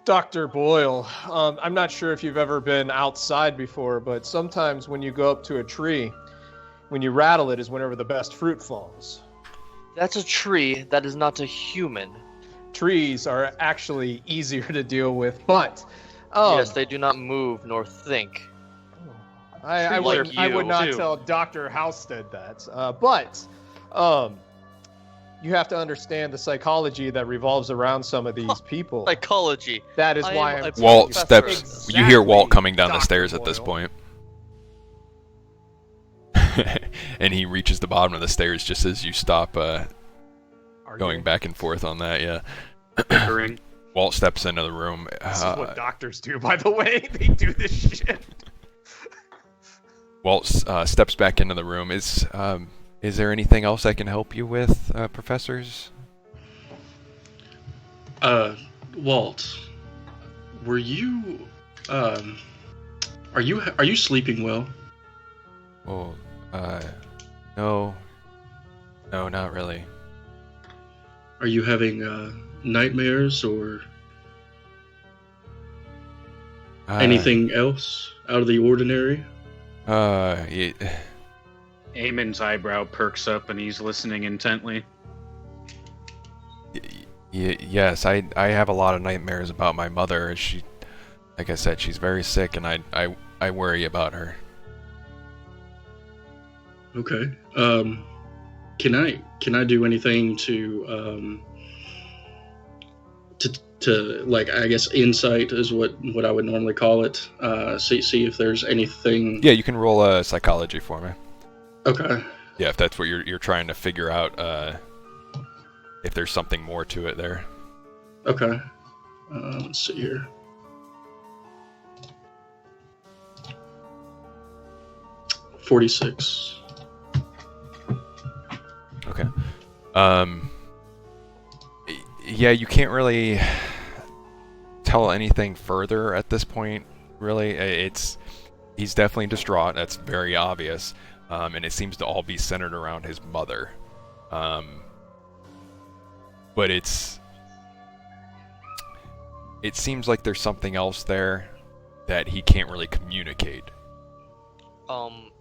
Dr. Boyle, I'm not sure if you've ever been outside before, but sometimes when you go up to a tree, when you rattle it is whenever the best fruit falls. That's a tree, that is not a human. Trees are actually easier to deal with, but Yes, they do not move nor think. I Like would you, not too. tell Dr. Halstead that. But you have to understand the psychology that revolves around some of these people. Psychology. That is I why am I'm a Walt professor. steps. You hear Walt Exactly, coming down the Dr. stairs at this Boyle. point. And he reaches the bottom of the stairs just as you stop going back and forth on that. Yeah. Bickering. Walt steps into the room. This is what doctors do, by the way. They do this shit. Walt steps back into the room. Is there anything else I can help you with, professors? Walt, were you, are you sleeping well? Oh, no, not really. Are you having nightmares or anything else out of the ordinary? Eamon's eyebrow perks up and he's listening intently. Yes, I have a lot of nightmares about my mother. She, like I said, she's very sick, and I worry about her. Okay. Can I do anything to like, I guess insight is what I would normally call it. See if there's anything. Yeah, you can roll a psychology for me. Okay. Yeah, if that's what you're trying to figure out, if there's something more to it there. Okay. Let's see here. $46. Okay. Yeah, you can't really tell anything further at this point, really. He's definitely distraught. That's very obvious. And it seems to all be centered around his mother. But it seems like there's something else there that he can't really communicate.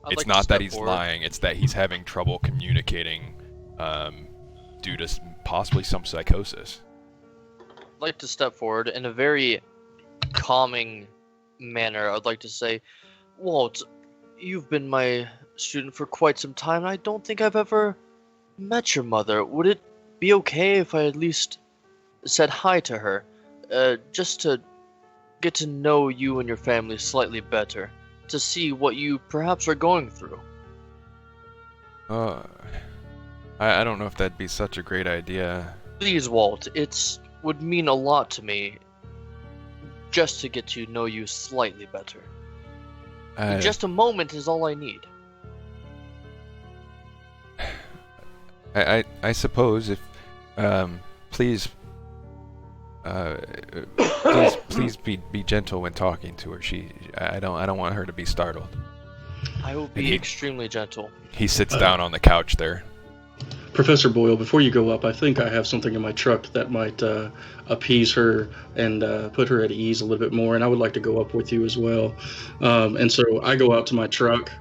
It's not that he's lying, it's that he's having trouble communicating due to possibly some psychosis. I'd like to step forward in a very calming manner. I'd like to say, Walt, you've been my student for quite some time, and I don't think I've ever met your mother. Would it be okay if I at least said hi to her? Just to get to know you and your family slightly better. To see what you perhaps are going through. I don't know if that'd be such a great idea. Please, Walt, it would mean a lot to me just to get to know you slightly better. Just a moment is all I need. I suppose if please please be gentle when talking to her. I don't want her to be startled. I will be extremely gentle. He sits down on the couch there. Professor Boyle, before you go up, I think I have something in my truck that might appease her and put her at ease a little bit more, and I would like to go up with you as well. And so I go out to my truck,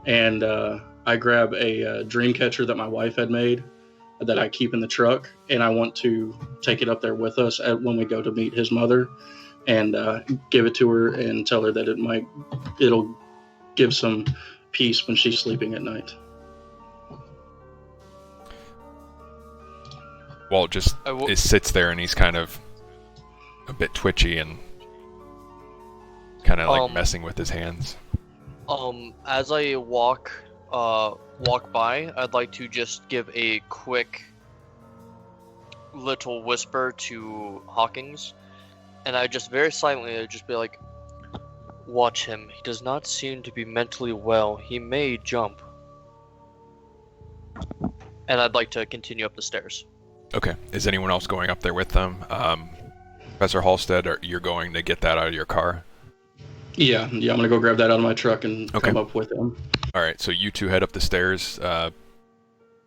and I grab a dream catcher that my wife had made that I keep in the truck, and I want to take it up there with us when we go to meet his mother, and give it to her and tell her that it'll give some peace when she's sleeping at night. Walt just sits there, and he's kind of a bit twitchy and kind of like messing with his hands. As I walk by, I'd like to just give a quick little whisper to Hawkins, and I just very silently I'd just be like, watch him. He does not seem to be mentally well. He may jump. And I'd like to continue up the stairs. Okay. Is anyone else going up there with them? Professor Halstead, you're going to get that out of your car? Yeah, I'm going to go grab that out of my truck and come up with him. All right, so you two head up the stairs.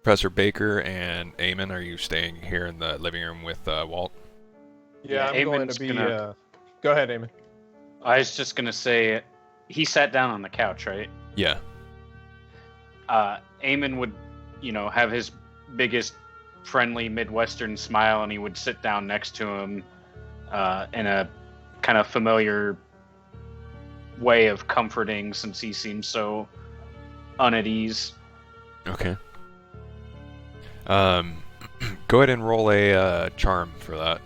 Professor Baker and Eamon, are you staying here in the living room with Walt? Yeah, I'm going to be... Go ahead, Eamon. I was just going to say, he sat down on the couch, right? Yeah. Eamon would, have his biggest friendly Midwestern smile, and he would sit down next to him in a kind of familiar way of comforting, since he seems so at ease. Okay. Go ahead and roll a charm for that,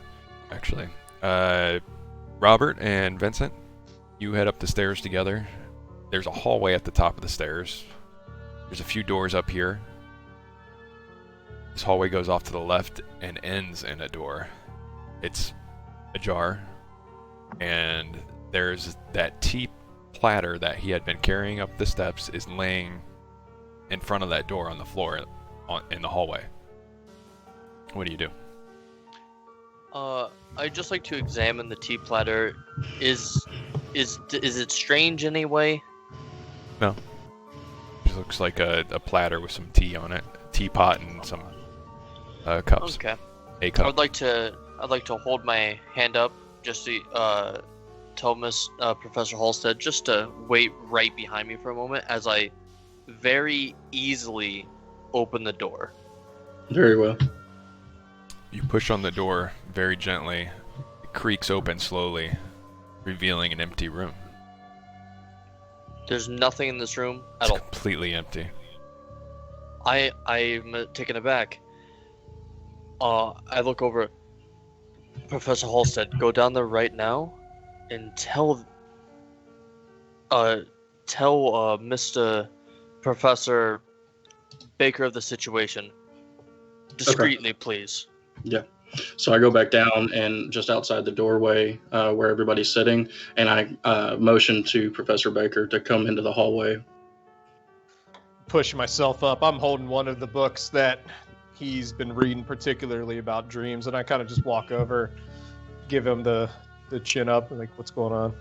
actually. Robert and Vincent, you head up the stairs together. There's a hallway at the top of the stairs. There's a few doors up here. This hallway goes off to the left and ends in a door. It's ajar, and there's that tea platter that he had been carrying up the steps is laying in front of that door on the floor in the hallway. What do you do? I'd just like to examine the tea platter. Is it strange in any way? No. It looks like a platter with some tea on it, teapot and some cups. Okay. A cup. I'd like to hold my hand up just to tell Professor Halstead just to wait right behind me for a moment as I very easily open the door. Very well. You push on the door very gently. It creaks open slowly, revealing an empty room. There's nothing in this room at all. Completely empty. I'm taken aback. I look over. Professor Halstead, go down there right now, and tell Mr. Professor Baker of the situation. Discreetly, please. Yeah. So I go back down and just outside the doorway where everybody's sitting, and I motion to Professor Baker to come into the hallway. Push myself up. I'm holding one of the books that he's been reading, particularly about dreams, and I kind of just walk over, give him the chin up, and like, what's going on?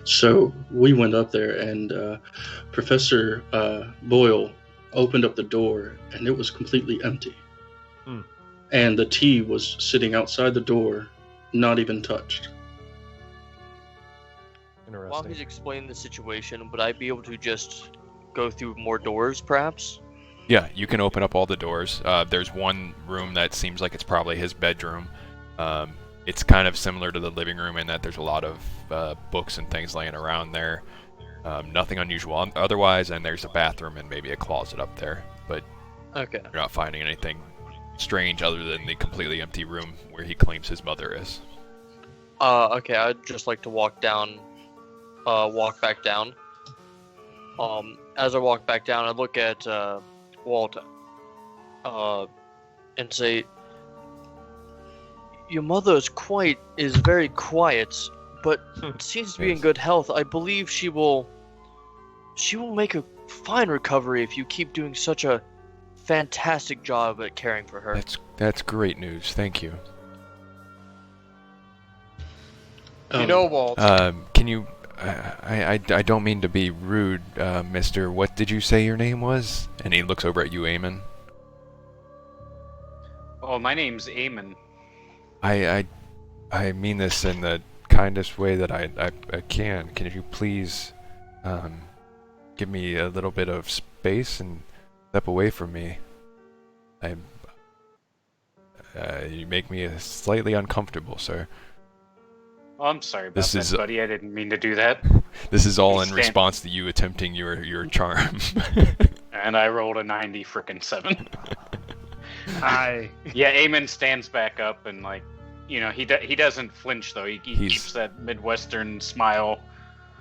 So we went up there, and Professor Boyle opened up the door, and it was completely empty. And the tea was sitting outside the door, not even touched. Interesting. While he's explaining the situation, would I be able to just go through more doors, perhaps? Yeah, you can open up all the doors. There's one room that seems like it's probably his bedroom. It's kind of similar to the living room in that there's a lot of books and things laying around there. Nothing unusual otherwise, and there's a bathroom and maybe a closet up there. But Okay. you're not finding anything strange other than the completely empty room where he claims his mother is. Okay, I'd just like to walk back down. As I walk back down, I look at Walt, and say, "Your mother is very quiet, but seems to be in Yes. good health. I believe she will make a fine recovery if you keep doing such a fantastic job at caring for her." That's great news. Thank you. You know, Walt. Can you? I don't mean to be rude, Mister. What did you say your name was? And he looks over at you, Eamon. Oh, my name's Eamon. I mean this in the kindest way that I can. Can you please give me a little bit of space and step away from me? You make me slightly uncomfortable, sir. Oh, I'm sorry about This that, is- buddy. I didn't mean to do that. This is all in Stand- response to you attempting your charm. And I rolled a 97. I Yeah, Eamon stands back up and, like, you know, he doesn't flinch, though. He He's- keeps that Midwestern smile.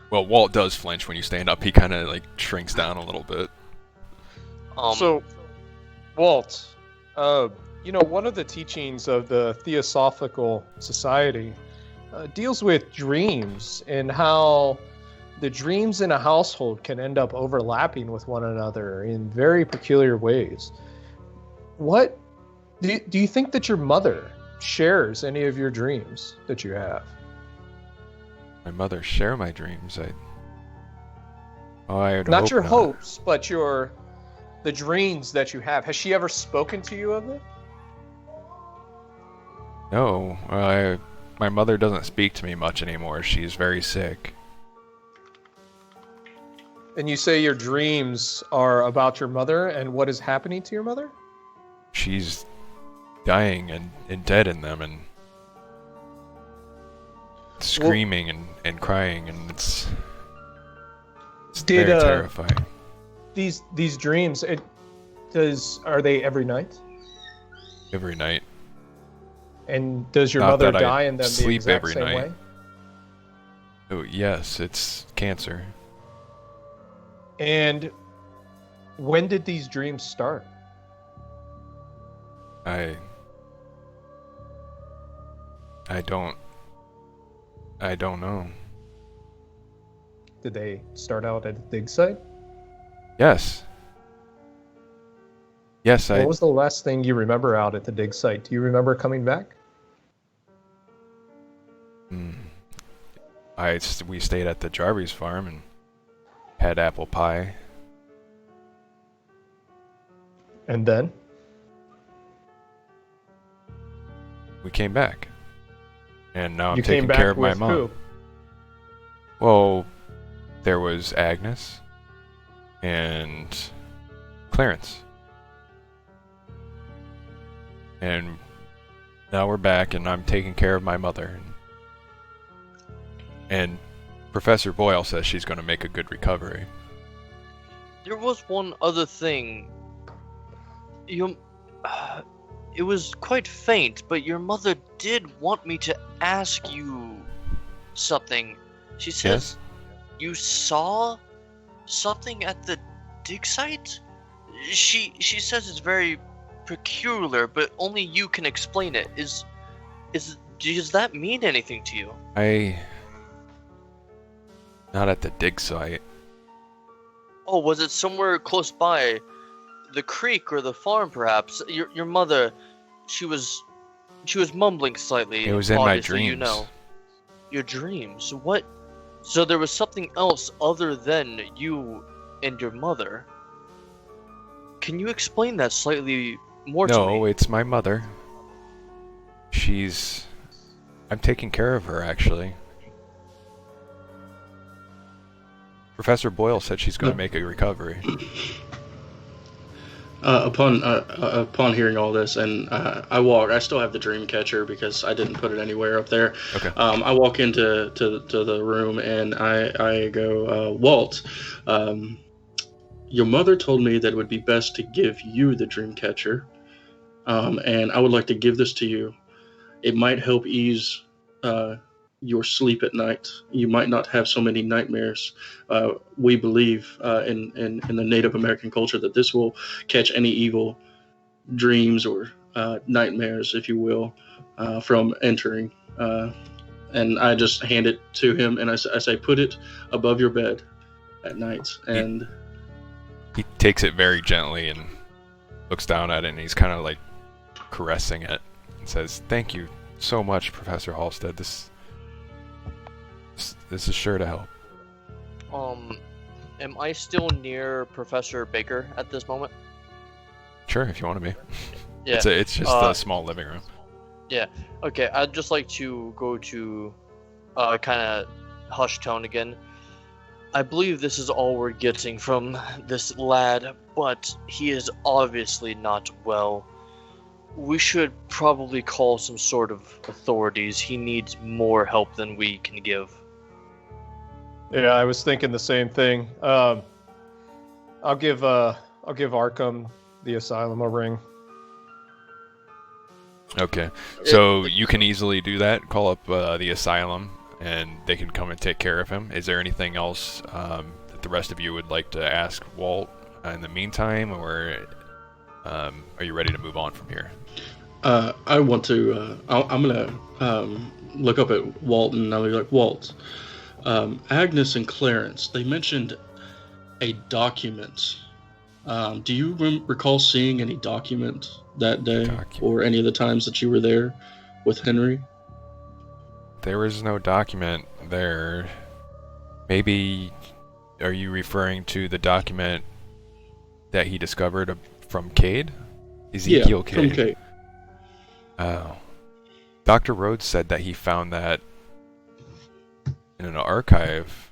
Well, Walt does flinch when you stand up. He kind of like shrinks down a little bit. So, Walt, you know, one of the teachings of the Theosophical Society deals with dreams and how the dreams in a household can end up overlapping with one another in very peculiar ways. What do you think that your mother shares any of your dreams that you have? My mother share my dreams. I would Not hope your hopes, but the dreams that you have. Has she ever spoken to you of it? No, my mother doesn't speak to me much anymore. She's very sick. And you say your dreams are about your mother and what is happening to your mother? She's dying and dead in them and screaming and crying, and it's very terrifying. These dreams, are they every night? Every night. And does your Not mother that I die in them the sleep exact every same night. way? Oh, yes, it's cancer. And when did these dreams start? I don't know. Did they start out at a dig site? Yes. Yes, What was the last thing you remember out at the dig site? Do you remember coming back? We stayed at the Jarvis farm and had apple pie. And then? We came back. And now I'm You came taking back care of my with mom. who? Well, there was Agnes and Clarence. And now we're back and I'm taking care of my mother. And Professor Boyle says she's going to make a good recovery. There was one other thing. It was quite faint, but your mother did want me to ask you something. She says Yes? you saw something at the dig site? She says it's very peculiar, but only you can explain it. Does that mean anything to you? Not at the dig site. Oh, was it somewhere close by? The creek or the farm, perhaps? Your mother, she was mumbling slightly. It was in my obviously, dreams. You know. Your dreams? What? So there was something else other than you and your mother. Can you explain that slightly more to me? No, it's my mother. I'm taking care of her, actually. Professor Boyle said she's going to make a recovery. Upon hearing all this, and I still have the dream catcher because I didn't put it anywhere up there. Okay. I walk into the room and I go, Walt, your mother told me that it would be best to give you the dream catcher, and I would like to give this to you. It might help ease your sleep at night. You might not have so many nightmares. We believe in the Native American culture that this will catch any evil dreams or nightmares, if you will, from entering. And I just hand it to him, and I say, put it above your bed at night. And he takes it very gently and looks down at it, and he's kind of like caressing it and says, "Thank you so much, Professor Halstead. This is sure to help." Am I still near Professor Baker at this moment? Sure, if you want to be. Yeah. It's just a small living room. Yeah. Okay, I'd just like to go to kind of hushed tone again. I believe this is all we're getting from this lad, but he is obviously not well. We should probably call some sort of authorities. He needs more help than we can give. Yeah, I was thinking the same thing. I'll give Arkham the asylum a ring. Okay, so you can easily do that. Call up the asylum, and they can come and take care of him. Is there anything else that the rest of you would like to ask Walt in the meantime, or are you ready to move on from here? I want to. I'm gonna look up at Walt, and I'll be like, Walt, Agnes and Clarence. They mentioned a document. Do you recall seeing any document that day, or any of the times that you were there with Henry? There was no document there. Maybe, are you referring to the document that he discovered from Cade? Ezekiel Cade. From Cade. Oh. Dr. Rhodes said that he found that in an archive.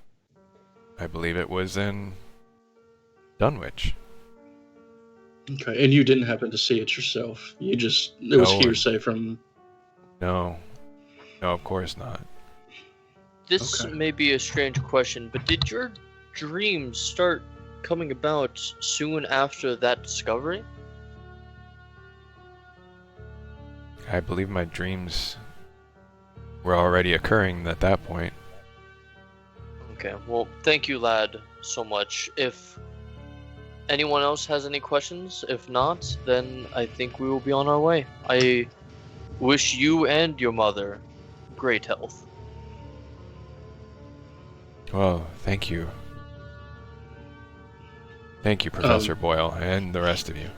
I believe it was in Dunwich. Okay, and you didn't happen to see it yourself. It was hearsay from... No, of course not. This may be a strange question, but did your dreams start coming about soon after that discovery? I believe my dreams were already occurring at that point. Okay, well, thank you, lad, so much. If anyone else has any questions, if not, then I think we will be on our way. I wish you and your mother great health. Well, thank you. Thank you, Professor Boyle, and the rest of you.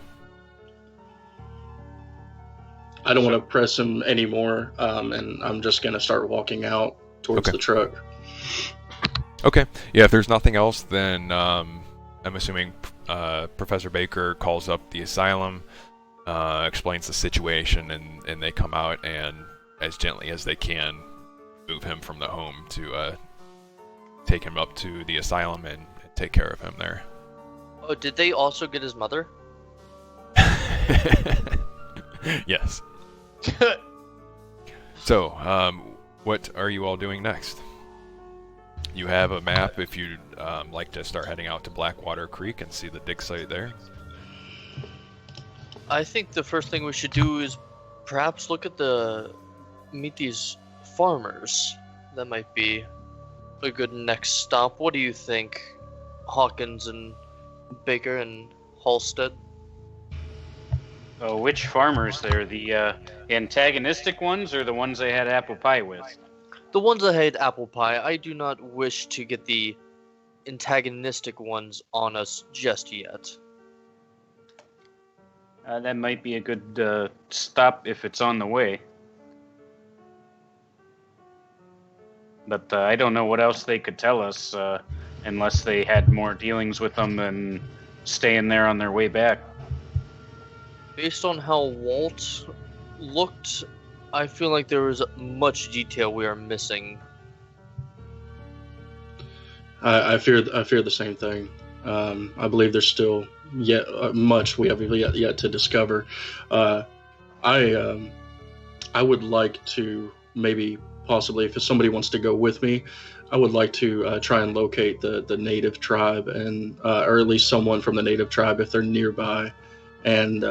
I don't want to press him anymore, and I'm just going to start walking out towards the truck. Okay. Yeah, if there's nothing else, then I'm assuming Professor Baker calls up the asylum, explains the situation, and they come out and, as gently as they can, move him from the home to take him up to the asylum and take care of him there. Oh, did they also get his mother? Yes. So, what are you all doing next? You have a map if you'd like to start heading out to Blackwater Creek and see the dig site there. I think the first thing we should do is perhaps meet these farmers. That might be a good next stop. What do you think, Hawkins and Baker and Halstead. Oh, which farmers there? The antagonistic ones or the ones they had apple pie with? The ones that had apple pie. I do not wish to get the antagonistic ones on us just yet. That might be a good stop if it's on the way. But I don't know what else they could tell us unless they had more dealings with them and staying there on their way back. Based on how Walt looked, I feel like there is much detail we are missing. I fear the same thing. I believe there's still yet much we have yet to discover. I would like to maybe possibly, if somebody wants to go with me, I would like to try and locate the native tribe and or at least someone from the native tribe if they're nearby, and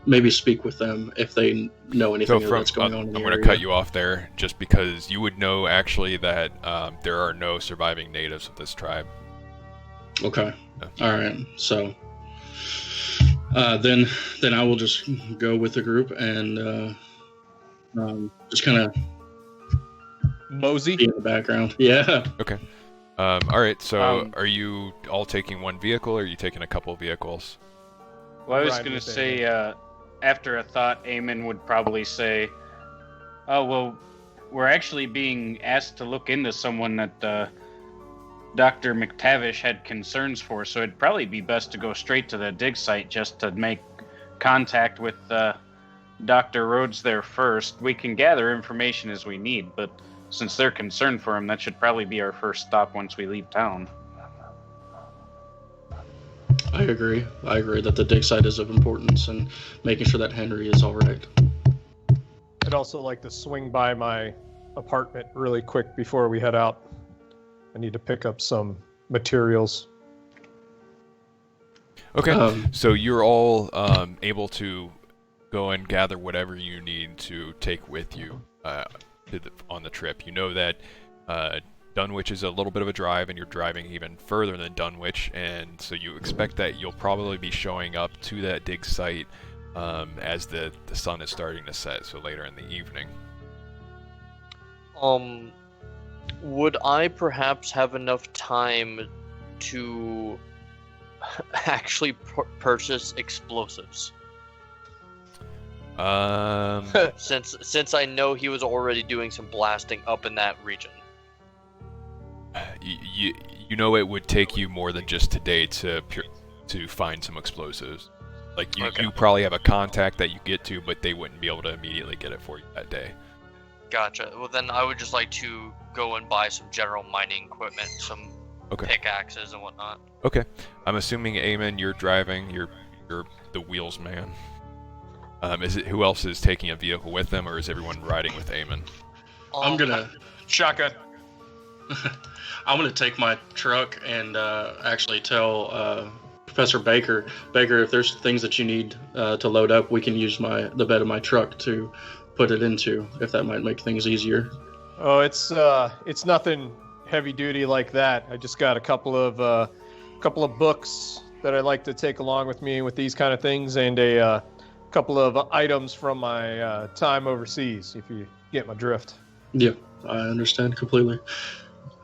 maybe speak with them if they know anything that's going on in the I'm area. going to cut you off there just because you would know actually that there are no surviving natives of this tribe. Okay. Yeah. All right. So then I will just go with the group and just kind of Mosey. be in the background. Yeah. Okay. All right. So are you all taking one vehicle, or are you taking a couple of vehicles? Well, I was Ride going to with say, after a thought, Eamon would probably say, oh, well, we're actually being asked to look into someone that Dr. McTavish had concerns for, so it'd probably be best to go straight to the dig site just to make contact with Dr. Rhodes there first. We can gather information as we need, but since they're concerned for him, that should probably be our first stop once we leave town. I agree that the dig site is of importance and making sure that Henry is all right. I'd also like to swing by my apartment really quick before we head out. I need to pick up some materials. Okay. So you're all able to go and gather whatever you need to take with you on the trip. You know that Dunwich is a little bit of a drive, and you're driving even further than Dunwich, and so you expect that you'll probably be showing up to that dig site as the sun is starting to set, so later in the evening. Would I perhaps have enough time to actually purchase explosives? Since I know he was already doing some blasting up in that region. You know it would take you more than just today to find some explosives. Like you probably have a contact that you get to, but they wouldn't be able to immediately get it for you that day. Gotcha. Well, then I would just like to go and buy some general mining equipment, some pickaxes and whatnot. Okay. I'm assuming, Eamon, you're driving. You're the wheels man. Who else is taking a vehicle with them, or is everyone riding with Eamon? I'm gonna Shotgun. I'm gonna take my truck and actually tell Professor Baker, if there's things that you need to load up, we can use the bed of my truck to put it into, if that might make things easier. Oh, it's nothing heavy duty like that. I just got a couple of books that I like to take along with me with these kind of things, and a couple of items from my time overseas, if you get my drift. Yeah, I understand completely.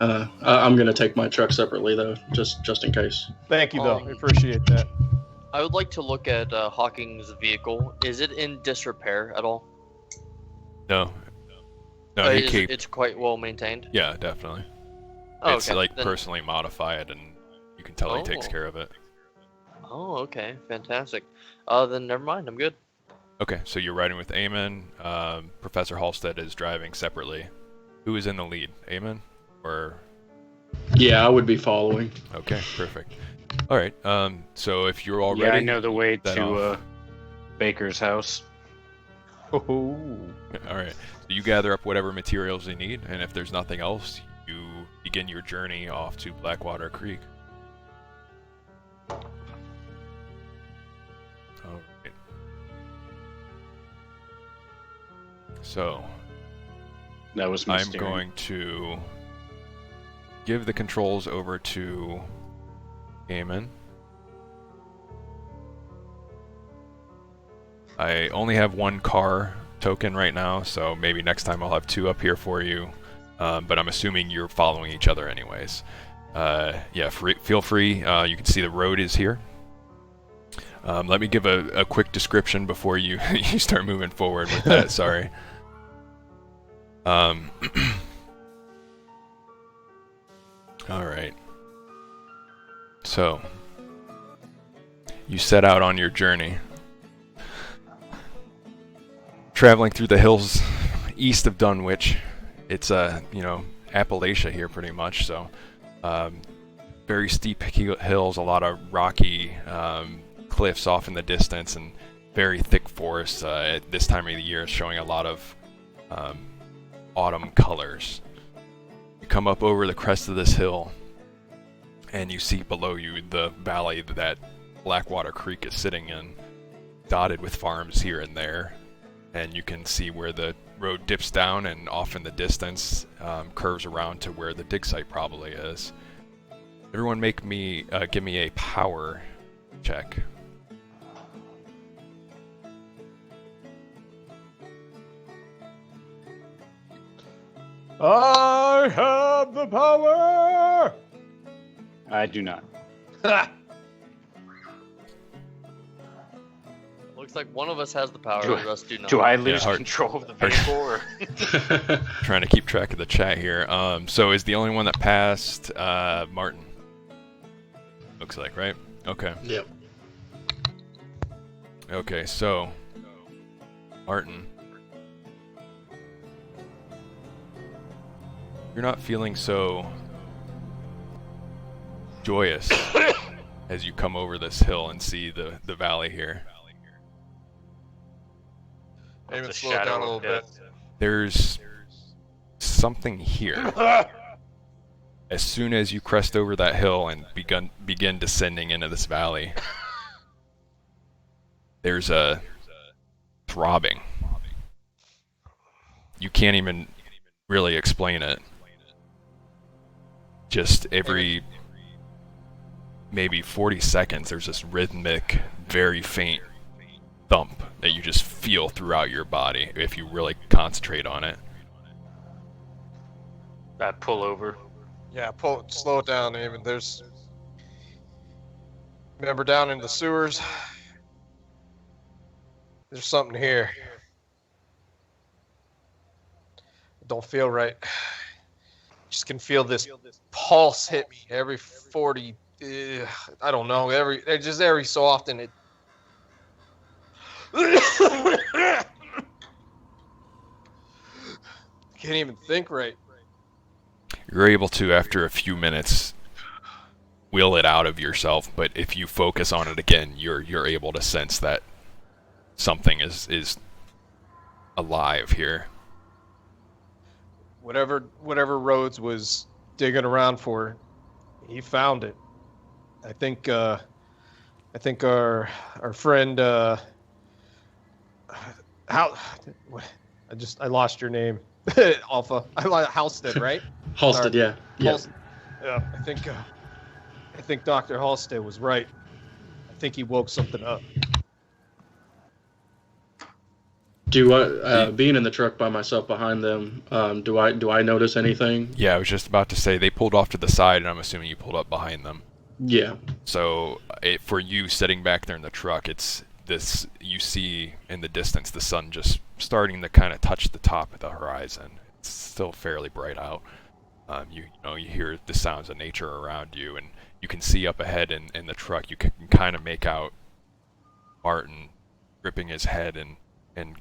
I'm gonna take my truck separately though, just in case. Thank you, though. I appreciate that. I would like to look at Hawking's vehicle. Is it in disrepair at all? No, It's quite well maintained. Yeah, definitely. Oh, It's okay. personally modified, and you can tell he takes care of it. Oh, okay, fantastic. Then never mind. I'm good. Okay, so you're riding with Eamon. Professor Halstead is driving separately. Who is in the lead? Eamon? Or... Yeah, I would be following. Okay, perfect. All right. So if you're all Yeah, ready, I know the way then to Baker's house. Oh. All right. So you gather up whatever materials you need, and if there's nothing else, you begin your journey off to Blackwater Creek. All right. So That was I'm mysterious. going to give the controls over to Eamon. I only have one car token right now, so maybe next time I'll have 2 up here for you. But I'm assuming you're following each other anyways. Yeah, feel free. You can see the road is here. Let me give a quick description before you you start moving forward with that. Sorry. All right. So you set out on your journey, traveling through the hills east of Dunwich. It's Appalachia here pretty much. So very steep hills, a lot of rocky cliffs off in the distance, and very thick forests. At this time of the year, showing a lot of autumn colors. You come up over the crest of this hill, and you see below you the valley that Blackwater Creek is sitting in, dotted with farms here and there. And you can see where the road dips down, and off in the distance curves around to where the dig site probably is. Everyone give me a power check. I have the power! I do not. Looks like one of us has the power, Do- the rest do not. Do I lose hard- control of the vehicle? Or? Trying to keep track of the chat here. So is the only one that passed Martin? Looks like, right? Okay. Yep. Okay, so Martin, you're not feeling so joyous as you come over this hill and see the valley here. Maybe It's a slow it down shadow a little of bit. death. There's something here. As soon as you crest over that hill and begin descending into this valley, there's a throbbing. You can't even really explain it. Just every maybe 40 seconds, there's this rhythmic, very faint thump that you just feel throughout your body if you really concentrate on it. That pull over. Yeah, slow it down, even. Remember down in the sewers? There's something here. Don't feel right. Just can feel this pulse hit me every 40. I don't know. Every so often it. Can't even think right. You're able to, after a few minutes, will it out of yourself, but if you focus on it again, you're able to sense that something is alive here. Whatever Rhodes was digging around for, he found it. I think our friend I lost your name. Alpha. Halstead, right? Halstead, Sorry. yeah. Yeah. Halstead. Yeah, I think Dr. Halstead was right. I think he woke something up. Being in the truck by myself behind them, do I notice anything? Yeah, I was just about to say, they pulled off to the side, and I'm assuming you pulled up behind them. Yeah. So for you sitting back there in the truck, it's this, you see in the distance the sun just starting to kind of touch the top of the horizon. It's still fairly bright out. You hear the sounds of nature around you, and you can see up ahead in the truck. You can kind of make out Martin gripping his head and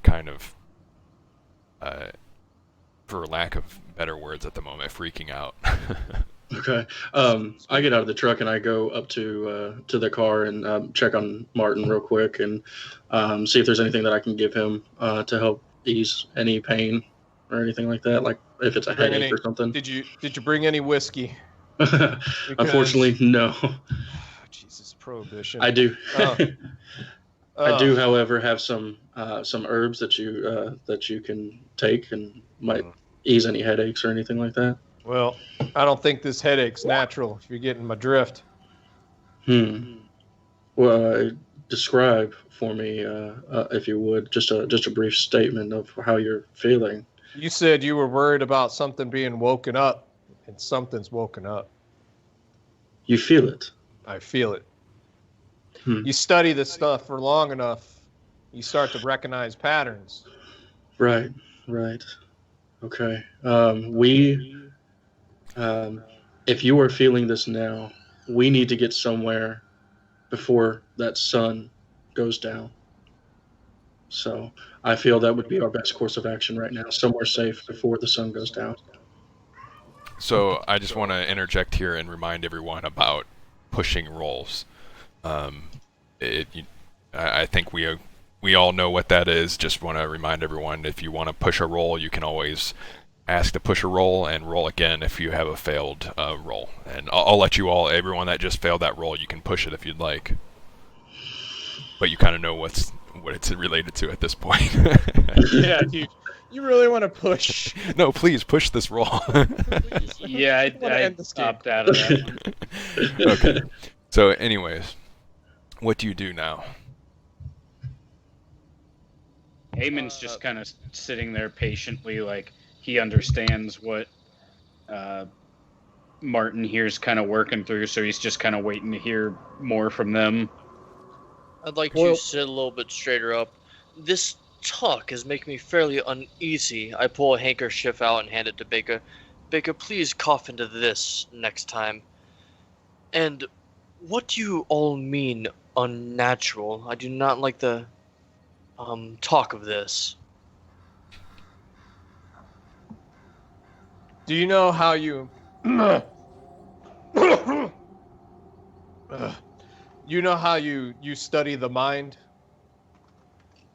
kind of, for lack of better words at the moment, freaking out. Okay. I get out of the truck and I go up to the car and check on Martin real quick and see if there's anything that I can give him to help ease any pain or anything like that. Like if it's a headache or something. Did you bring any whiskey? Unfortunately, no. Jesus, prohibition. I do. Oh. I do, however, have some herbs that you can take and might ease any headaches or anything like that. Well, I don't think this headache's natural, if you're getting my drift. Well, describe for me, if you would, just a brief statement of how you're feeling? You said you were worried about something being woken up, and something's woken up. You feel it. I feel it. Hmm. You study this stuff for long enough, you start to recognize patterns. Right. Okay. If you are feeling this now, we need to get somewhere before that sun goes down. So I feel that would be our best course of action right now, somewhere safe before the sun goes down. So I just want to interject here and remind everyone about pushing rolls. I think we all know what that is. Just want to remind everyone, if you want to push a roll, you can always ask to push a roll and roll again if you have a failed roll. And I'll let you all, everyone that just failed that roll, you can push it if you'd like. But you kind of know what it's related to at this point. Yeah, dude. You really want to push? No, please push this roll. Yeah, I stopped out of that one. Okay. So anyways, what do you do now? Eamon's just kind of sitting there patiently, like he understands what Martin here's kind of working through, so he's just kind of waiting to hear more from them. I'd like to sit a little bit straighter up. This talk is making me fairly uneasy. I pull a handkerchief out and hand it to Baker. Baker, please cough into this next time. And what do you all mean, unnatural? I do not like the talk of this. Do you know how you... You know how you study the mind?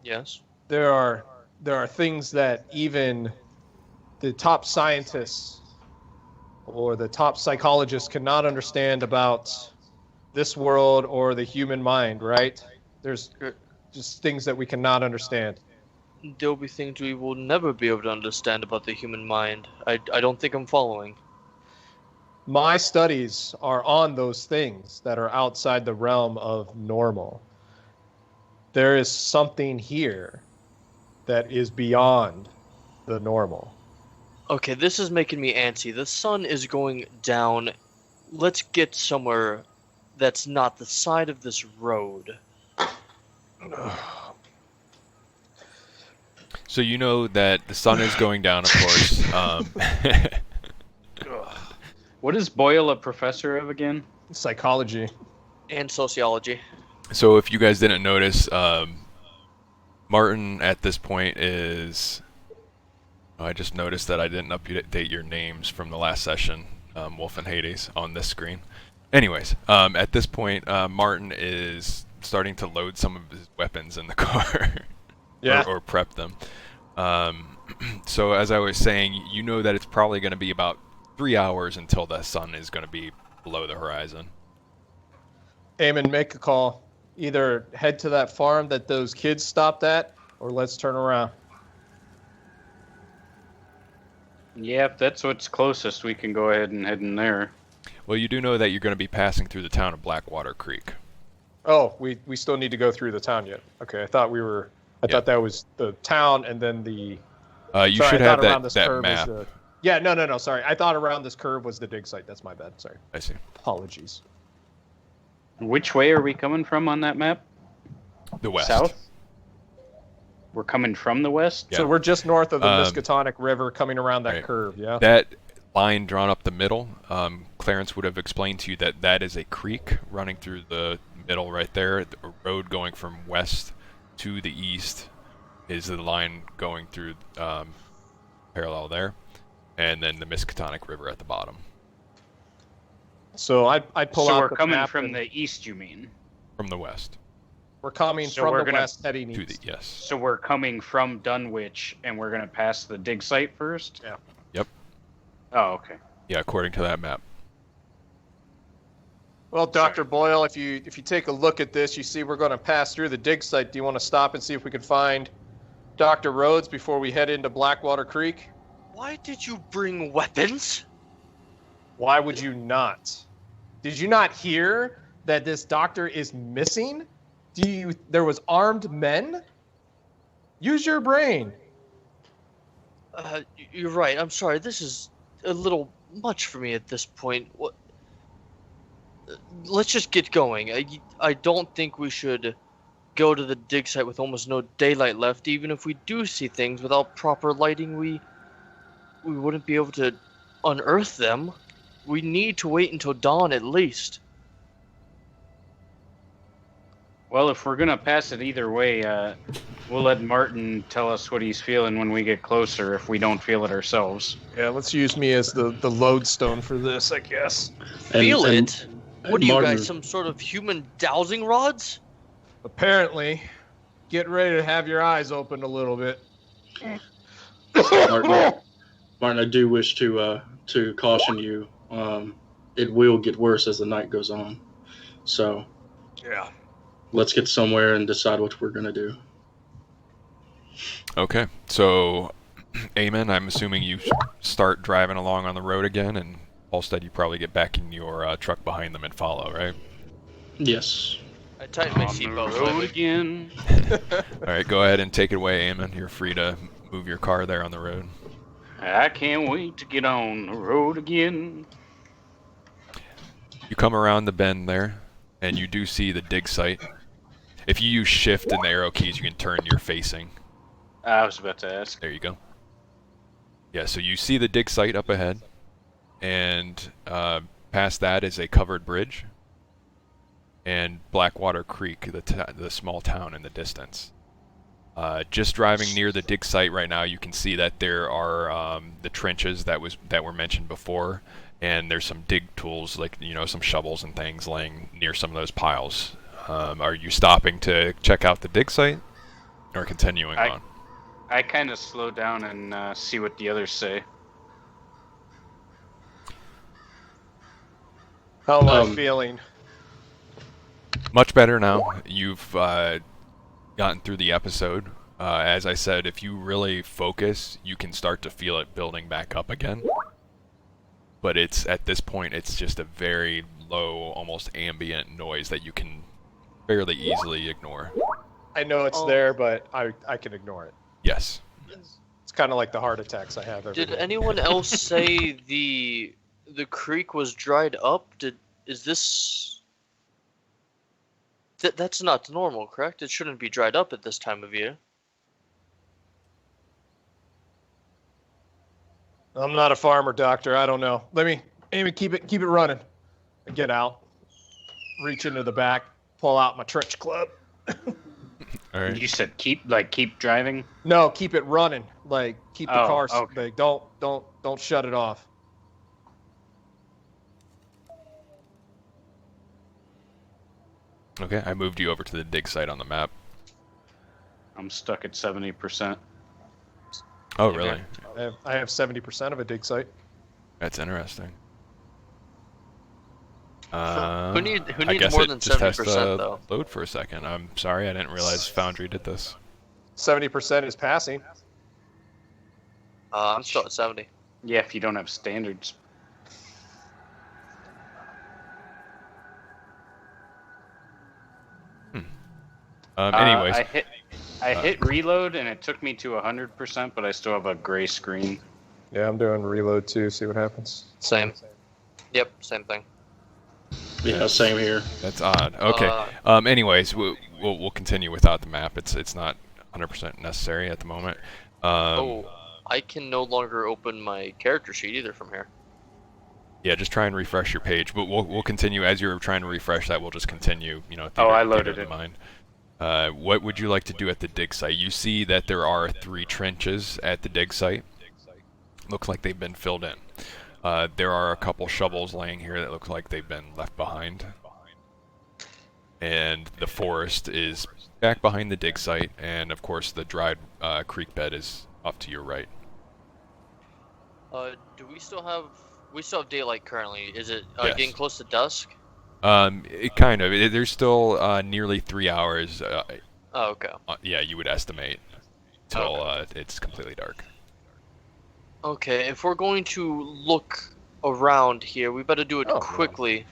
Yes. There are things that even the top scientists or the top psychologists cannot understand about this world or the human mind, right? There's just things that we cannot understand. There'll be things we will never be able to understand about the human mind. I don't think I'm following. My studies are on those things that are outside the realm of normal. There is something here that is beyond the normal. Okay, this is making me antsy. The sun is going down. Let's get somewhere that's not the side of this road. So you know that the sun is going down, of course. What is Boyle a professor of again? Psychology. And sociology. So if you guys didn't notice, Martin at this point is... Oh, I just noticed that I didn't update your names from the last session, Wolf and Hades, on this screen. Anyways, at this point, Martin is starting to load some of his weapons in the car. Yeah. or prep them. So as I was saying, you know that it's probably going to be about 3 hours until the sun is going to be below the horizon. Eamon, make a call. Either head to that farm that those kids stopped at, or let's turn around. Yeah, if that's what's closest, we can go ahead and head in there. Well, you do know that you're going to be passing through the town of Blackwater Creek. Oh, we still need to go through the town yet. Okay, I thought thought that was the town and then the... You should have that map. Yeah, no, sorry. I thought around this curve was the dig site. That's my bad, sorry. I see. Apologies. Which way are we coming from on that map? The west. South? We're coming from the west? Yeah. So we're just north of the Miskatonic River coming around that right. curve, yeah? That line drawn up the middle, Clarence would have explained to you that that is a creek running through the middle right there. A road going from west to the east is the line going through parallel there. And then the Miskatonic River at the bottom. So I pull out So we're the coming map from and the east, you mean? From the west. we're coming So from we're the gonna- west heading To the east. yes. So we're coming from Dunwich, and we're going to pass the dig site first? Yeah. Yep. Oh, okay. Yeah, according to that map. Well, Dr. Boyle, if you take a look at this, you see we're going to pass through the dig site. Do you want to stop and see if we can find Dr. Rhodes before we head into Blackwater Creek? Why did you bring weapons? Why would you not? Did you not hear that this doctor is missing? There was armed men? Use your brain. You're right. I'm sorry. This is a little much for me at this point. What? Let's just get going. I don't think we should go to the dig site with almost no daylight left. Even if we do see things without proper lighting, we wouldn't be able to unearth them. We need to wait until dawn at least. Well, if we're gonna pass it either way, we'll let Martin tell us what he's feeling when we get closer if we don't feel it ourselves. Yeah, let's use me as the lodestone for this, I guess. Feel it? What are you Martin- guys, some sort of human dowsing rods? Apparently, get ready to have your eyes open a little bit. Martin, I do wish to caution you. It will get worse as the night goes on. So Yeah. let's get somewhere and decide what we're gonna do. Okay, so Eamon, I'm assuming you start driving along on the road again, and Halstead, you probably get back in your truck behind them and follow, right? Yes. I tightened my On the seatbelt road slightly. again. All right, go ahead and take it away, Eamon. You're free to move your car there on the road. I can't wait to get on the road again. You come around the bend there, and you do see the dig site. If you use shift and the arrow keys, you can turn your facing. I was about to ask. There you go. Yeah, so you see the dig site up ahead, and past that is a covered bridge, and Blackwater Creek, the small town in the distance. Just driving near the dig site right now, you can see that there are the trenches that were mentioned before, and there's some dig tools, like some shovels and things, laying near some of those piles. Are you stopping to check out the dig site, or continuing on? I kind of slow down and see what the others say. How am I feeling? Much better now. You've gotten through the episode. As I said, if you really focus, you can start to feel it building back up again. But at this point, it's just a very low, almost ambient noise that you can fairly easily ignore. I know it's there, but I can ignore it. Yes. It's kind of like the heart attacks I have every Did day. anyone else say the creek was dried up? Is this... That's not normal, correct? It shouldn't be dried up at this time of year. I'm not a farmer, doctor. I don't know. Amy, keep it running. I get out, reach into the back, pull out my trench club. All right. You said keep driving? No, keep it running. Like keep the car. Okay. Like, don't shut it off. Okay, I moved you over to the dig site on the map. I'm stuck at 70%. Oh, really? I have 70% of a dig site. That's interesting. Who needs I guess more it than just has 70% to though? load for a second. I'm sorry, I didn't realize Foundry did this. 70% is passing. I'm still at 70. Yeah, if you don't have standards. Anyways, I hit reload and it took me to 100%, but I still have a gray screen. Yeah, I'm doing reload too. See what happens. Same. Yep, same thing. Yeah, same here. that's odd. Okay. Anyways, we'll continue without the map. It's not 100% necessary at the moment. I can no longer open my character sheet either from here. Yeah, just try and refresh your page. But we'll continue as you're trying to refresh that. We'll just continue. I loaded in it. mind. What would you like to do at the dig site? You see that there are 3 trenches at the dig site. Looks like they've been filled in. There are a couple shovels laying here that look like they've been left behind. And the forest is back behind the dig site, and of course the dried creek bed is off to your right. Do we still have daylight currently? Is it Yes. getting close to dusk? It kind of. There's still nearly 3 hours. Oh, okay. Yeah, you would estimate till it's completely dark. Okay, if we're going to look around here, we better do it Oh, quickly.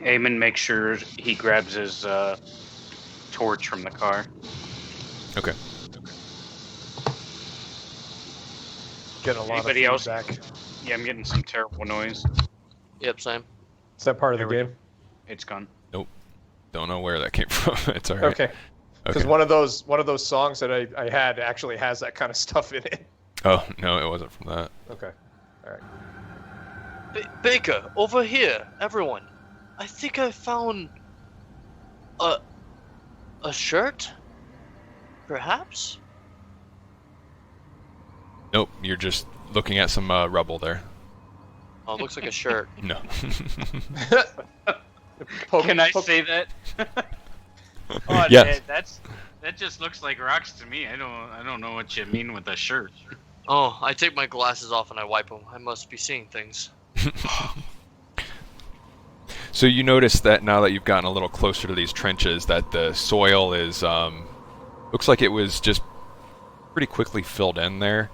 Eamon makes sure he grabs his torch from the car. Okay. Getting a lot Anybody of else? feedback. Yeah, I'm getting some terrible noise. Yep, same. Is that part of the There we game? It's gone. Don't know where that came from. It's all right. Okay. Because Okay. one of those songs that I had actually has that kind of stuff in it. Oh no, it wasn't from that. Okay. All right. Baker, over here, everyone. I think I found a shirt? Perhaps? Nope, you're just looking at some rubble there. Oh, it looks like a shirt. No. Can I say that? Oh, Yes. that just looks like rocks to me. I don't know what you mean with a shirt. Oh, I take my glasses off and I wipe them. I must be seeing things. So you notice that now that you've gotten a little closer to these trenches, that the soil is looks like it was just pretty quickly filled in there,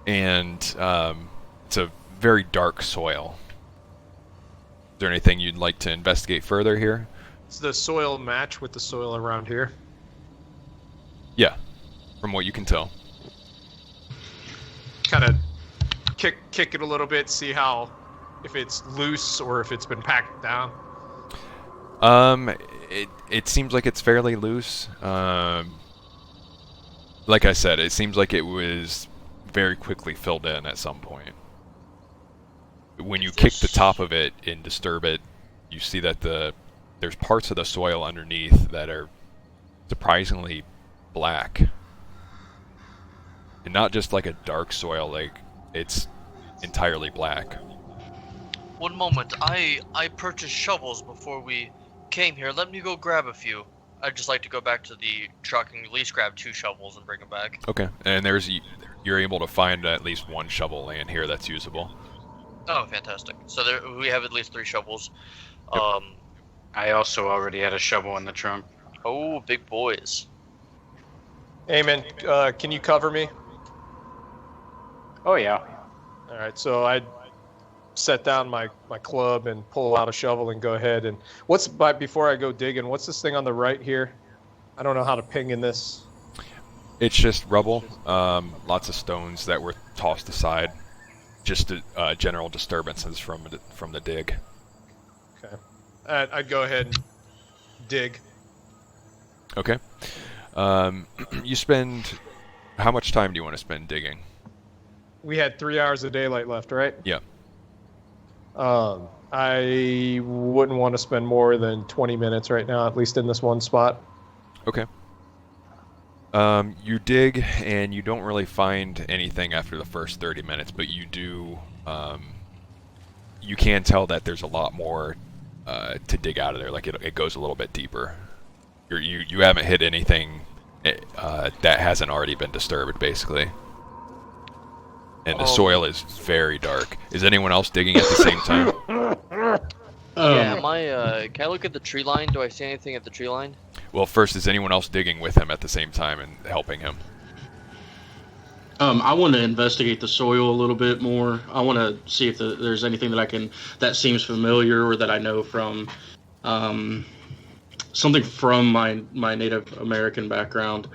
and it's a very dark soil. Is there anything you'd like to investigate further here? Does the soil match with the soil around here? Yeah, from what you can tell. Kind of kick it a little bit, see how if it's loose or if it's been packed down. It seems like it's fairly loose. Like I said, it seems like it was very quickly filled in at some point. When you kick the top of it and disturb it, you see that there's parts of the soil underneath that are surprisingly black. And not just like a dark soil, like it's entirely black. One moment. I purchased shovels before we came here. Let me go grab a few. I'd just like to go back to the truck and at least grab 2 shovels and bring them back. Okay, and you're able to find at least 1 shovel laying here that's usable. Oh, fantastic. So we have at least 3 shovels. Yep. I also already had a shovel in the trunk. Oh, big boys. Eamon, can you cover me? Oh yeah. All right, so I'd set down my club and pull out a shovel and go ahead and before I go digging, what's this thing on the right here? I don't know how to ping in this. It's just rubble, lots of stones that were tossed aside, just general disturbances from the dig. Okay. I'd go ahead and dig. Okay. You spend... How much time do you want to spend digging? We had 3 hours of daylight left, right? Yeah. I wouldn't want to spend more than 20 minutes right now, at least in this one spot. Okay. You dig, and you don't really find anything after the first 30 minutes, but you do... you can tell that there's a lot more to dig out of there. Like, it goes a little bit deeper. You haven't hit anything that hasn't already been disturbed, basically. And the soil is very dark. Is anyone else digging at the same time? Yeah, can I look at the tree line? Do I see anything at the tree line? Well, first, is anyone else digging with him at the same time and helping him? I want to investigate the soil a little bit more. I want to see if there's anything that seems familiar or that I know from something from my Native American background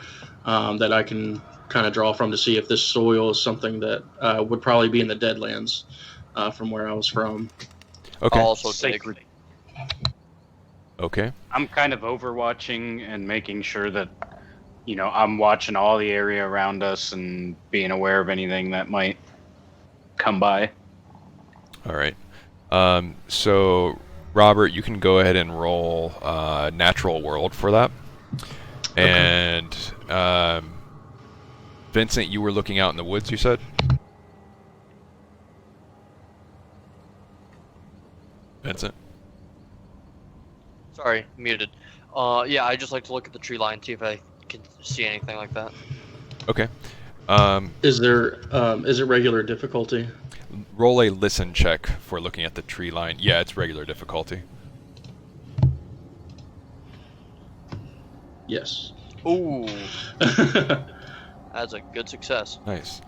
that I can kind of draw from to see if this soil is something that would probably be in the Deadlands from where I was from. Okay. I'll also dig. Sacred. Okay. I'm kind of overwatching and making sure that, I'm watching all the area around us and being aware of anything that might come by. All right. So, Robert, you can go ahead and roll Natural World for that. Okay. And Vincent, you were looking out in the woods, you said? Vincent? Sorry, muted. Yeah, I just like to look at the tree line, see if I can see anything like that. Okay. Is it regular difficulty? Roll a listen check for looking at the tree line. Yeah, it's regular difficulty. Yes. Ooh, that's a good success. Nice.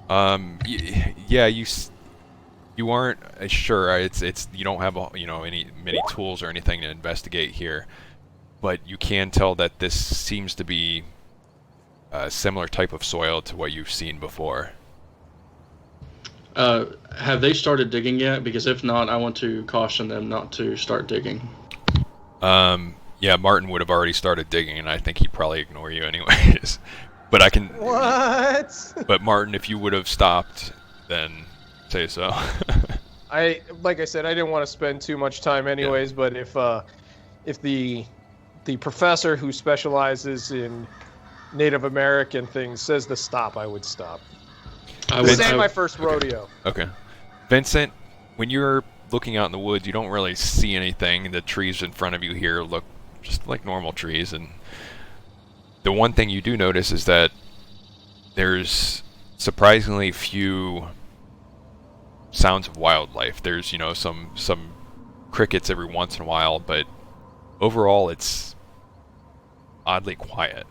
Yeah, you You aren't sure. It's you don't have many tools or anything to investigate here, but you can tell that this seems to be a similar type of soil to what you've seen before. Have they started digging yet? Because if not, I want to caution them not to start digging. Yeah, Martin would have already started digging, and I think he'd probably ignore you anyways. But I can. What? But Martin, if you would have stopped, then say so. Like I said, I didn't want to spend too much time anyways. Yeah. But if the professor who specializes in Native American things says to stop, I would stop. This ain't my first rodeo. Okay, Vincent, when you're looking out in the woods, you don't really see anything. The trees in front of you here look just like normal trees, and the one thing you do notice is that there's surprisingly few sounds of wildlife. There's, some crickets every once in a while, but overall it's oddly quiet.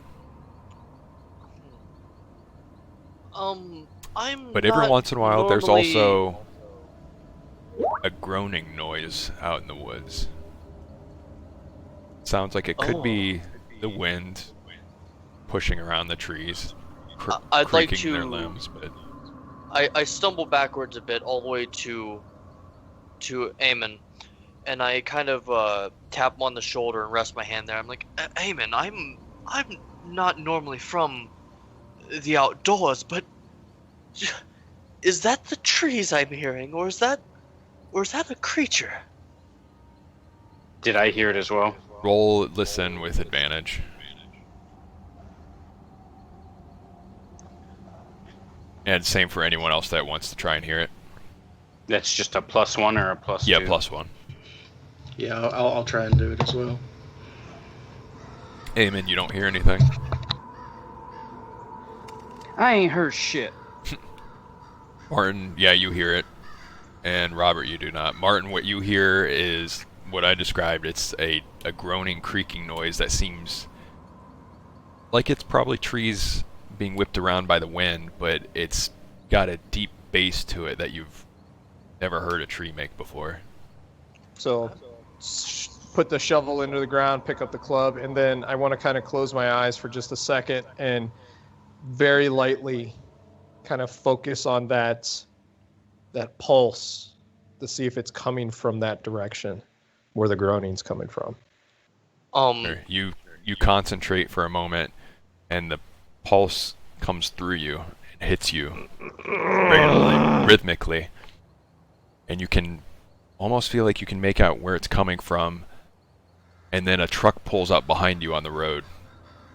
But every once in a while there's also a groaning noise out in the woods. Sounds like it could be the wind pushing around the trees, I'd like creaking to. their limbs, but I stumble backwards a bit, all the way to Eamon, and I kind of tap him on the shoulder and rest my hand there. I'm like, Eamon, I'm not normally from the outdoors, but is that the trees I'm hearing, or is that a creature? Did I hear it as well? roll listen with advantage. And same for anyone else that wants to try and hear it. That's just a +1 or a +2? Yeah, +1. Yeah, I'll try and do it as well. Eamon, you don't hear anything? I ain't heard shit. Martin, yeah, you hear it. And Robert, you do not. Martin, what you hear is what I described. It's a groaning, creaking noise that seems like it's probably trees being whipped around by the wind, but it's got a deep bass to it that you've never heard a tree make before. So put the shovel into the ground, pick up the club, and then I want to kind of close my eyes for just a second and very lightly kind of focus on that pulse to see if it's coming from that direction where the groaning's coming from. You concentrate for a moment, and the pulse comes through you and hits you regularly, rhythmically, and you can almost feel like you can make out where it's coming from, and then a truck pulls up behind you on the road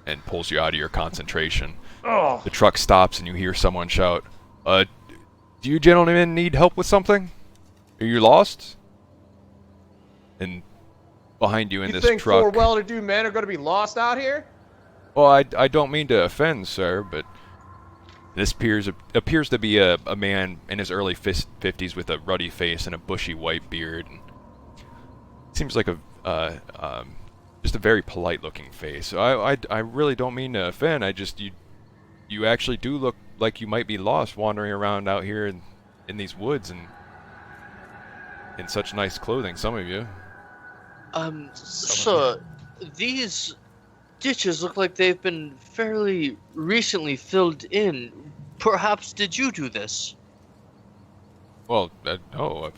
and pulls you out of your concentration. Oh. The truck stops and you hear someone shout, do you gentlemen need help with something? Are you lost? And behind you in this truck... You think four well-to-do men are going to be lost out here? Well, I don't mean to offend, sir, but this appears to be a man in his early 50s with a ruddy face and a bushy white beard. And seems like just a very polite-looking face. So I really don't mean to offend. You actually do look like you might be lost wandering around out here in these woods and in such nice clothing, some of you. Sir, these ditches look like they've been fairly recently filled in. Perhaps did you do this? Well, no.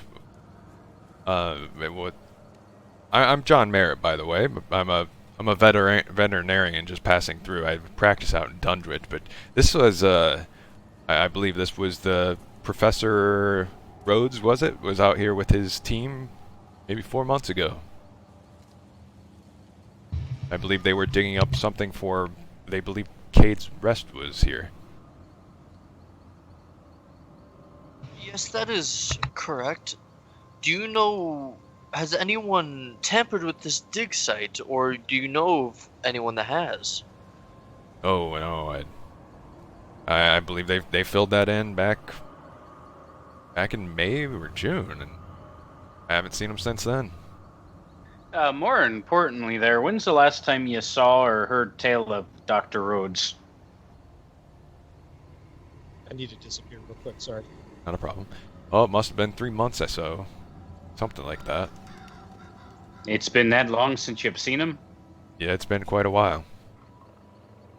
I'm John Merritt, by the way. I'm a veterinarian just passing through. I practice out in Dundridge, but this was I believe this was the Professor Rhodes, was it? Was out here with his team maybe 4 months ago. I believe they were digging up something they believe Cade's Rest was here. Yes, that is correct. Do you know, has anyone tampered with this dig site, or do you know of anyone that has? Oh, no, I believe they filled that in back in May or June, and I haven't seen them since then. More importantly there, when's the last time you saw or heard tale of Dr. Rhodes? I need to disappear real quick, sorry. Not a problem. Oh, it must have been 3 months or so. Something like that. It's been that long since you've seen him? Yeah, it's been quite a while.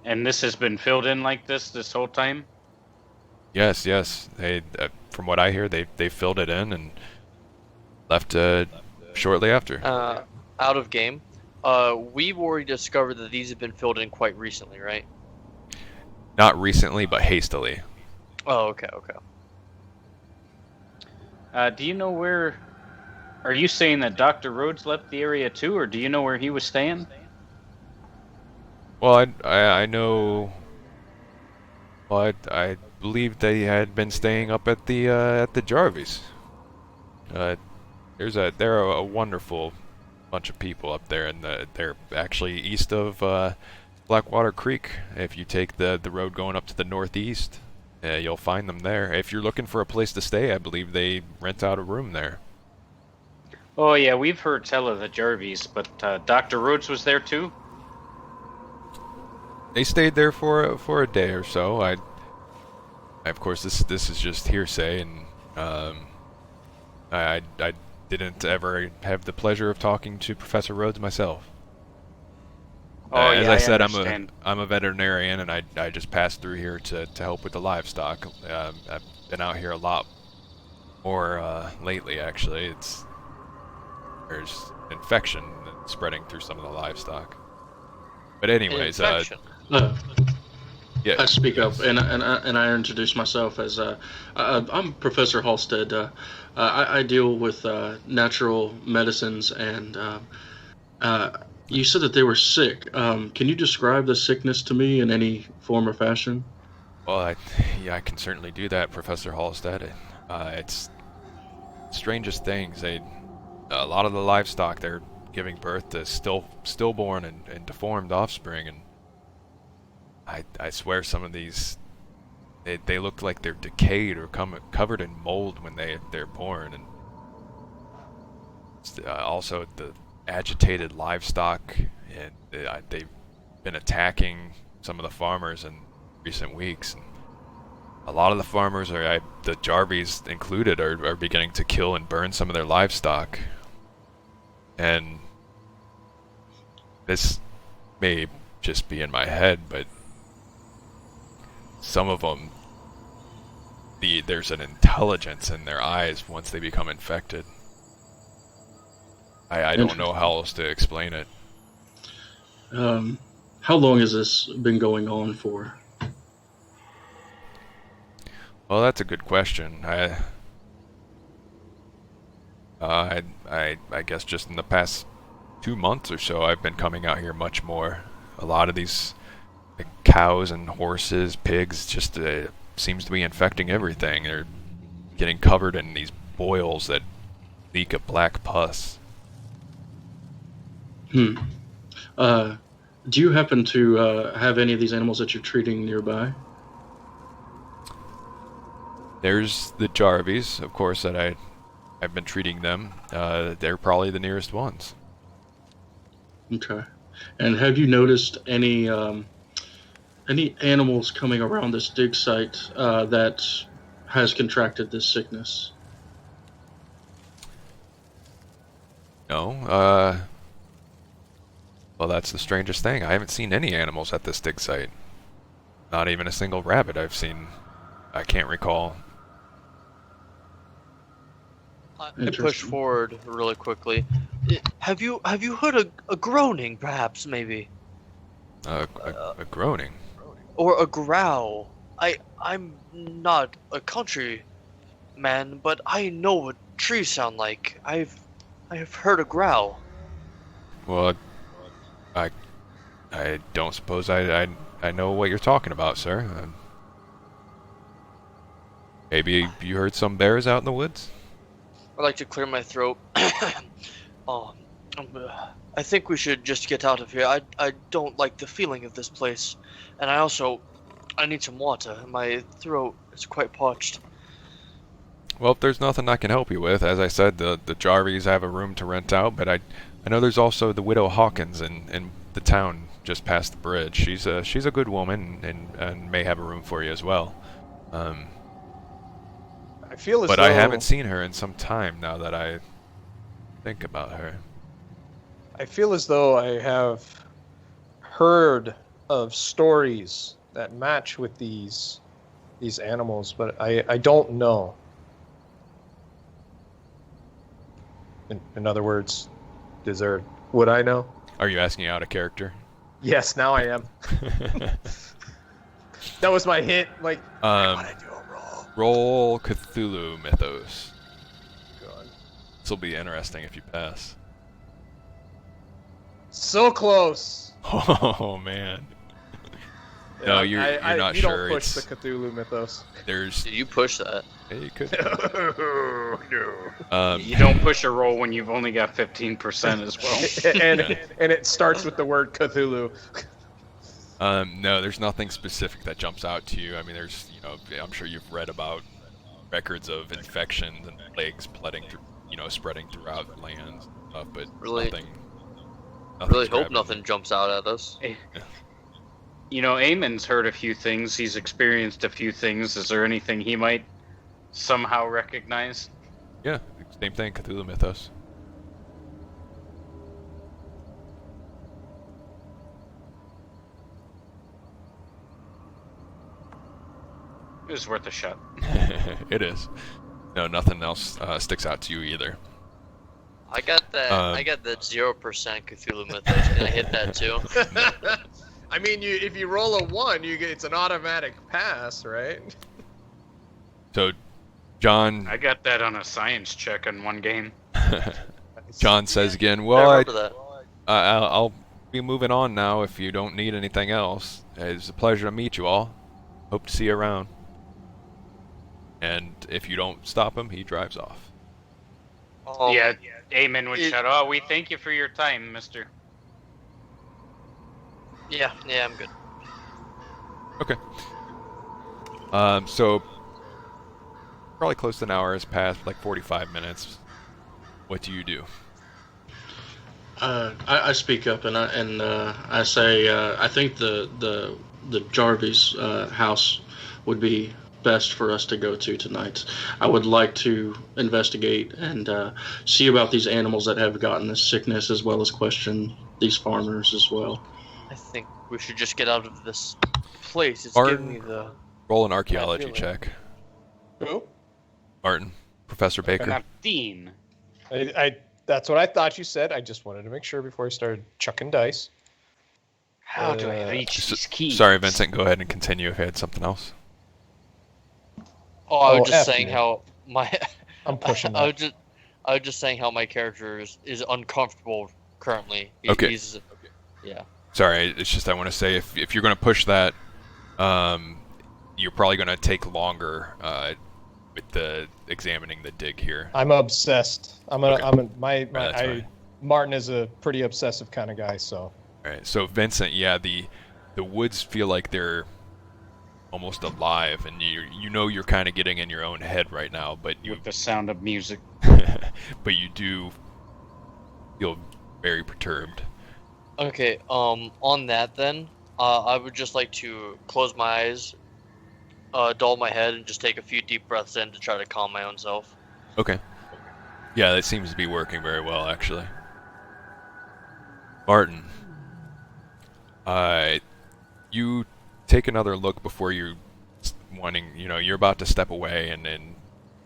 And this has been filled in like this whole time? Yes, yes. They, from what I hear, they filled it in and left shortly after. Out of game. We've already discovered that these have been filled in quite recently, right? Not recently, but hastily. Oh, okay, okay. Do you know where... Are you saying that Dr. Rhodes left the area too, or do you know where he was staying? Well, I know. Well, I believe they had been staying up at the Jarvis. They're a wonderful bunch of people up there, and they're actually east of Blackwater Creek. If you take the road going up to the northeast, you'll find them there. If you're looking for a place to stay, I believe they rent out a room there. Oh yeah, we've heard tell of the Jarvis, but Dr. Rhodes was there too? They stayed there for a day or so. Of course, this is just hearsay, and I didn't ever have the pleasure of talking to Professor Rhodes myself. Oh, as yeah, I said, understand. I'm a veterinarian, and I just passed through here to help with the livestock. I've been out here a lot more lately, actually. There's infection spreading through some of the livestock. But anyways, Infection. yeah. I speak up, and I introduce myself as I'm Professor Halstead. I deal with natural medicines, and you said that they were sick. Can you describe the sickness to me in any form or fashion? Well, I can certainly do that, Professor Halstead. It's strangest things. A lot of the livestock, they're giving birth to stillborn and deformed offspring, and I swear some of these, they look like they're decayed or covered in mold when they're born, and also the agitated livestock, and they've been attacking some of the farmers in recent weeks. And a lot of the farmers, the Jarvis included, are beginning to kill and burn some of their livestock. And this may just be in my head, but some of them, there's an intelligence in their eyes once they become infected. I don't know how else to explain it. How long has this been going on for? Well, that's a good question. I guess just in the past 2 months or so, I've been coming out here much more. A lot of these cows and horses, pigs, just seems to be infecting everything. They're getting covered in these boils that leak a black pus. Do you happen to have any of these animals that you're treating nearby? There's the Jarvis, of course, that I've been treating them. They're probably the nearest ones. Okay. And have you noticed any animals coming around this dig site that has contracted this sickness? No. Well, that's the strangest thing. I haven't seen any animals at this dig site. Not even a single rabbit I've seen. I can't recall. I push forward really quickly. Have you heard a groaning, perhaps, maybe? A groaning? Or a growl? I'm not a country man, but I know what trees sound like. I've heard a growl. Well, I don't suppose I know what you're talking about, sir. Maybe you heard some bears out in the woods? I'd like to clear my throat. I think we should just get out of here. I don't like the feeling of this place. And I need some water. My throat is quite parched. Well, if there's nothing I can help you with, as I said, the Jarvis have a room to rent out, but I know there's also the widow Hawkins in the town just past the bridge. She's a good woman and may have a room for you as well. I feel as But though I haven't seen her in some time now that I think about her. I feel as though I have heard of stories that match with these animals, but I don't know. In other words, would I know? Are you asking out of character? Yes, now I am. That was my hint. Like, I want to do a roll. Roll Cthulhu Mythos. God. This will be interesting if you pass. So close. Oh man. No, you're not you sure. You don't push it's the Cthulhu Mythos. there's. Did you push that? Yeah, you could. No. You don't push a roll when you've only got 15% as well. and it starts with the word Cthulhu. No, there's nothing specific that jumps out to you. I mean, there's, I'm sure you've read about records of infections and plagues spreading throughout lands and stuff, but nothing Really hope nothing jumps out at us. Eamon's heard a few things. He's experienced a few things. Is there anything he might somehow recognize? Yeah, same thing, Cthulhu Mythos. It was worth a shot. It is. No, nothing else sticks out to you either. I got that. I got that 0% Cthulhu Mythos. Can I hit that too? I mean, if you roll a 1, it's an automatic pass, right? So, John. I got that on a science check in one game. John says again, I well, remember that. I'll be moving on now if you don't need anything else. It's a pleasure to meet you all. Hope to see you around. And if you don't stop him, he drives off. Yeah, Eamon would shout, "Oh, we thank you for your time, mister." Yeah, I'm good. Okay. So probably close to an hour has passed, like 45 minutes. What do you do? I speak up and I say I think the Jarvis house would be best for us to go to tonight. I would like to investigate and see about these animals that have gotten this sickness, as well as question these farmers as well. I think we should just get out of this place. It's Martin, giving me the... Roll an archaeology check. Who? Martin. Professor Baker. Martin. That's what I thought you said. I just wanted to make sure before I started chucking dice. How do I reach these keys? Sorry, Vincent. Go ahead and continue if you had something else. Oh, I was just saying how my... I'm pushing I was just saying how my character is uncomfortable currently. Okay. Yeah. Sorry, it's just I want to say if you're going to push that, you're probably going to take longer with the examining the dig here. I'm obsessed. Fine. Martin is a pretty obsessive kind of guy, so. All right. So Vincent, yeah, the woods feel like they're almost alive, and you're kind of getting in your own head right now, but with the sound of music. but you do feel very perturbed. Okay, on that then, I would just like to close my eyes, dull my head, and just take a few deep breaths in to try to calm my own self. Okay. Yeah, that seems to be working very well, actually. Martin, you take another look before you're you're about to step away and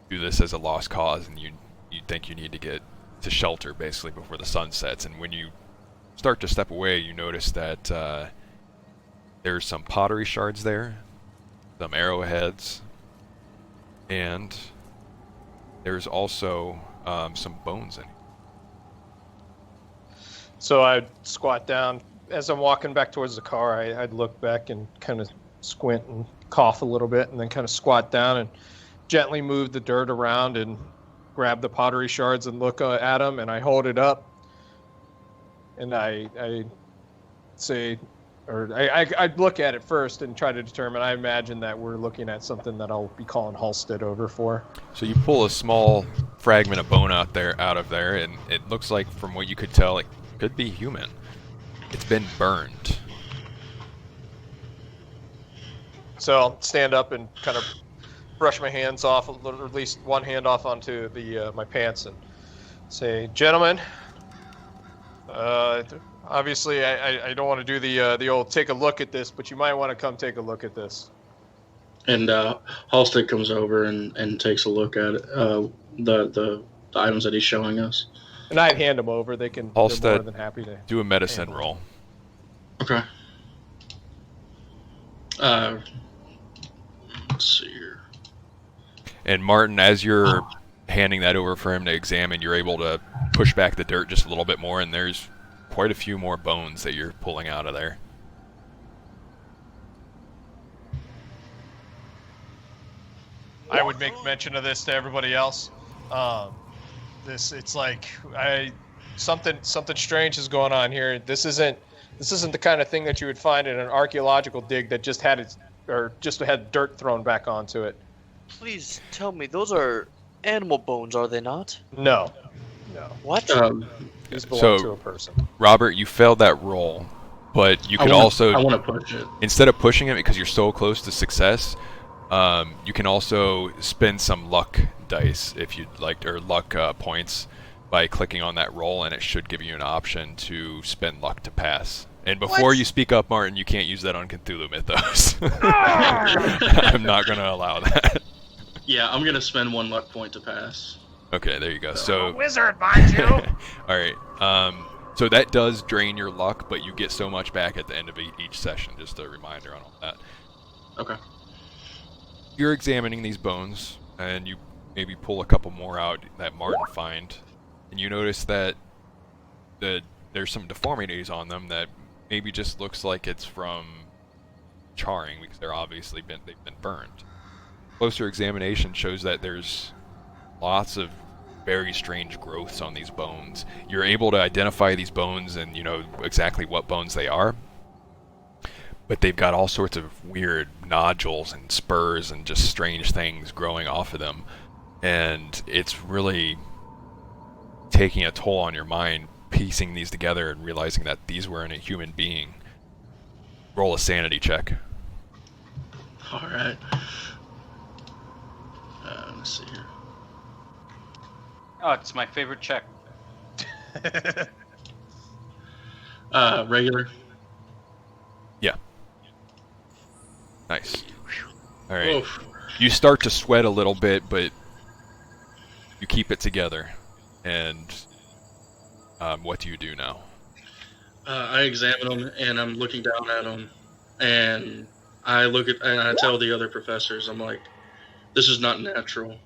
do this as a lost cause, and you think you need to get to shelter, basically, before the sun sets, and when you start to step away, you notice that there's some pottery shards there, some arrowheads, and there's also some bones in it. So I'd squat down. As I'm walking back towards the car, I'd look back and kind of squint and cough a little bit, and then kind of squat down and gently move the dirt around and grab the pottery shards and look at them, and I hold it up. And I say, I'd look at it first and try to determine. I imagine that we're looking at something that I'll be calling Halstead over for. So you pull a small fragment of bone out of there, and it looks like, from what you could tell, it could be human. It's been burned. So I'll stand up and kind of brush my hands off, or at least one hand off onto the my pants, and say, "Gentlemen, obviously I don't want to do the old take a look at this, but you might want to come take a look at this." And Halstead comes over and takes a look at it, the items that he's showing us. And I'd hand them over. They're more Halstead, than happy to do a medicine roll. Okay. Let's see here. And Martin, as you're handing that over for him to examine, you're able to push back the dirt just a little bit more, and there's quite a few more bones that you're pulling out of there. I would make mention of this to everybody else. It's like something strange is going on here. This isn't the kind of thing that you would find in an archaeological dig that just had dirt thrown back onto it. Please tell me, those are animal bones, are they not? No. What? These belong to a person. Robert, you failed that roll, but you could I want also, to push it. instead of pushing it because you're so close to success, you can also spend some luck dice if you'd like, or luck points by clicking on that roll, and it should give you an option to spend luck to pass. And before you speak up, Martin, you can't use that on Cthulhu Mythos. I'm not going to allow that. Yeah, I'm gonna spend 1 luck point to pass. Okay, there you go. So Wizard, mind you. all right. So that does drain your luck, but you get so much back at the end of each session. Just a reminder on all that. Okay. You're examining these bones, and you maybe pull a couple more out that Martin find, and you notice that there's some deformities on them that maybe just looks like it's from charring, because they've been burned. Closer examination shows that there's lots of very strange growths on these bones. You're able to identify these bones and you know exactly what bones they are, but they've got all sorts of weird nodules and spurs and just strange things growing off of them, and it's really taking a toll on your mind piecing these together and realizing that these were in a human being. Roll a sanity check. All right. Let's see here. Oh, it's my favorite check. Regular. Yeah. Nice. All right. Oof. You start to sweat a little bit, but you keep it together. And what do you do now? I examine them, and I'm looking down at them, and I tell the other professors, I'm like, this is not natural.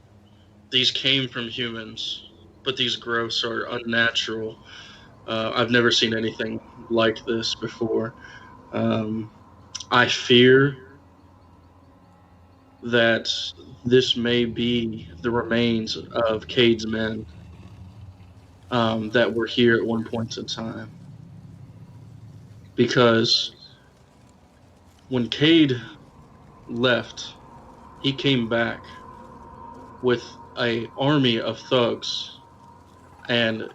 These came from humans, but these growths are unnatural. I've never seen anything like this before. I fear that this may be the remains of Cade's men that were here at one point in time. Because when Cade left, he came back with an army of thugs and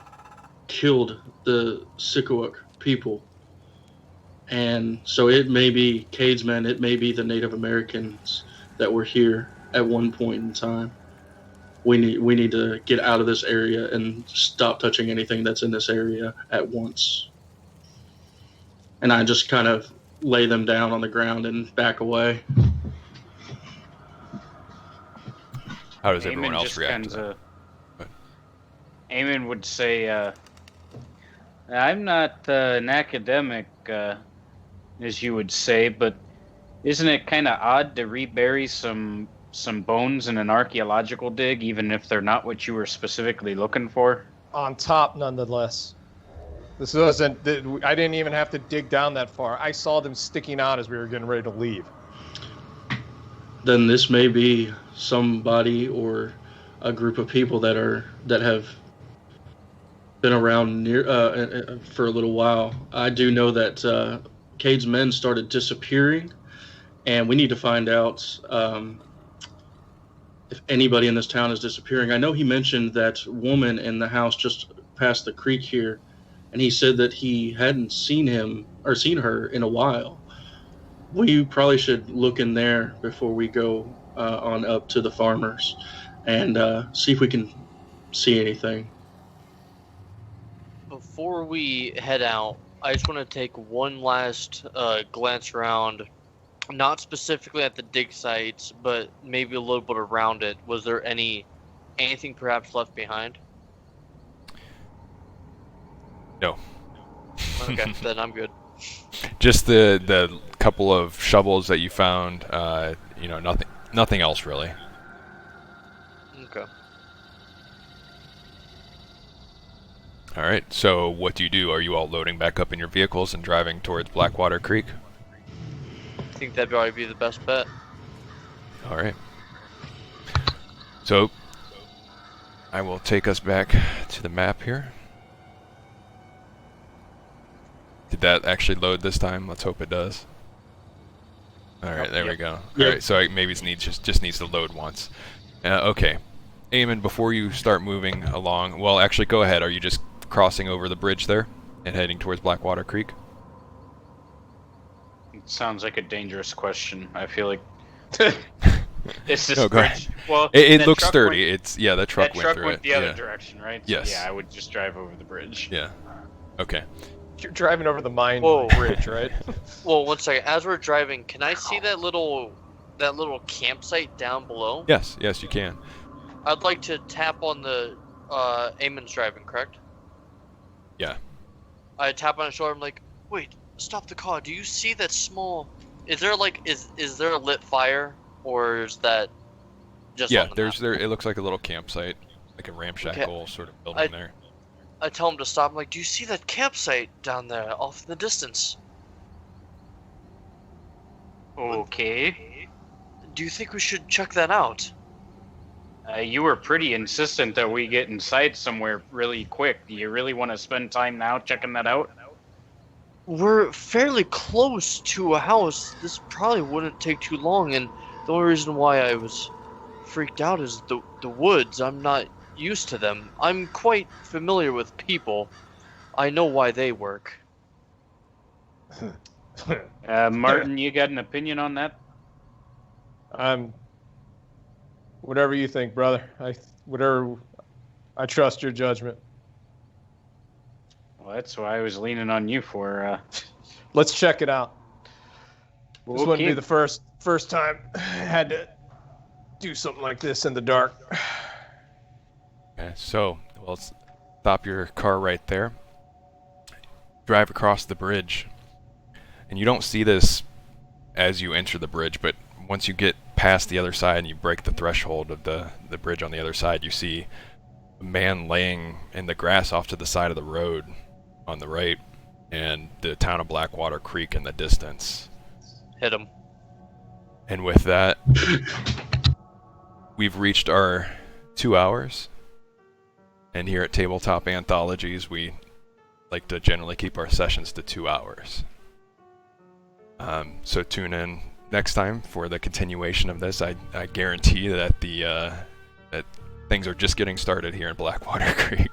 killed the Sicook people. And so it may be Cade's men, it may be the Native Americans that were here at one point in time. We need to get out of this area and stop touching anything that's in this area at once. And I just kind of lay them down on the ground and back away. How does everyone else react to that? Eamon would say, I'm not an academic, as you would say, but isn't it kind of odd to rebury some bones in an archaeological dig, even if they're not what you were specifically looking for? On top, nonetheless. This wasn't. I didn't even have to dig down that far. I saw them sticking out as we were getting ready to leave. Then this may be somebody or a group of people that have been around for a little while. I do know that Cade's men started disappearing, and we need to find out if anybody in this town is disappearing. I know he mentioned that woman in the house just past the creek here, and he said that he hadn't seen him or seen her in a while. We probably should look in there before we go on up to the farmers and see if we can see anything. Before we head out, I just want to take one last glance around, not specifically at the dig sites, but maybe a little bit around it. Was there anything perhaps left behind? No. Okay, then I'm good. Just the couple of shovels that you found. Nothing else really. Okay. All right. So what do? Are you all loading back up in your vehicles and driving towards Blackwater Creek? I think that'd probably be the best bet. All right. So I will take us back to the map here. Did that actually load this time? Let's hope it does. All right, there we go. Yep. All right, so maybe it just needs to load once. Okay, Eamon, before you start moving along, well, actually, go ahead. Are you just crossing over the bridge there and heading towards Blackwater Creek? It sounds like a dangerous question. I feel like it's this No, go bridge. ahead. Well, It that looks truck sturdy. Went, That truck that went truck through went it. the other Yeah. direction, right? Yes. So, yeah, I would just drive over the bridge. Yeah. Okay. You're driving over the mine Whoa. bridge, right? Well, one second. As we're driving, can I see that little campsite down below? Yes, you can. I'd like to tap on the Eamon's driving, correct? Yeah. I tap on his shoulder. I'm like, wait, stop the car. Do you see that small? Is there is there a lit fire, or is that just Yeah, on the there's map? It looks like a little campsite, like a ramshackle sort of building there. I tell him to stop. I'm like, do you see that campsite down there off in the distance? Okay. Do you think we should check that out? You were pretty insistent that we get inside somewhere really quick. Do you really want to spend time now checking that out? We're fairly close to a house. This probably wouldn't take too long, and the only reason why I was freaked out is the woods. I'm not used to them. I'm quite familiar with people. I know why they work. Martin, you got an opinion on that? Whatever you think, brother. I trust your judgment. Well, that's why I was leaning on you for. Let's check it out. This wouldn't be Okay. the first time I had to do something like this in the dark. Okay, so let's stop your car right there. Drive across the bridge. And you don't see this as you enter the bridge, but once you get past the other side and you break the threshold of the bridge on the other side, you see a man laying in the grass off to the side of the road on the right, and the town of Blackwater Creek in the distance. Hit him. And with that, we've reached our 2 hours. And here at Tabletop Anthologies, we like to generally keep our sessions to 2 hours. So tune in next time for the continuation of this. I guarantee that that things are just getting started here in Blackwater Creek.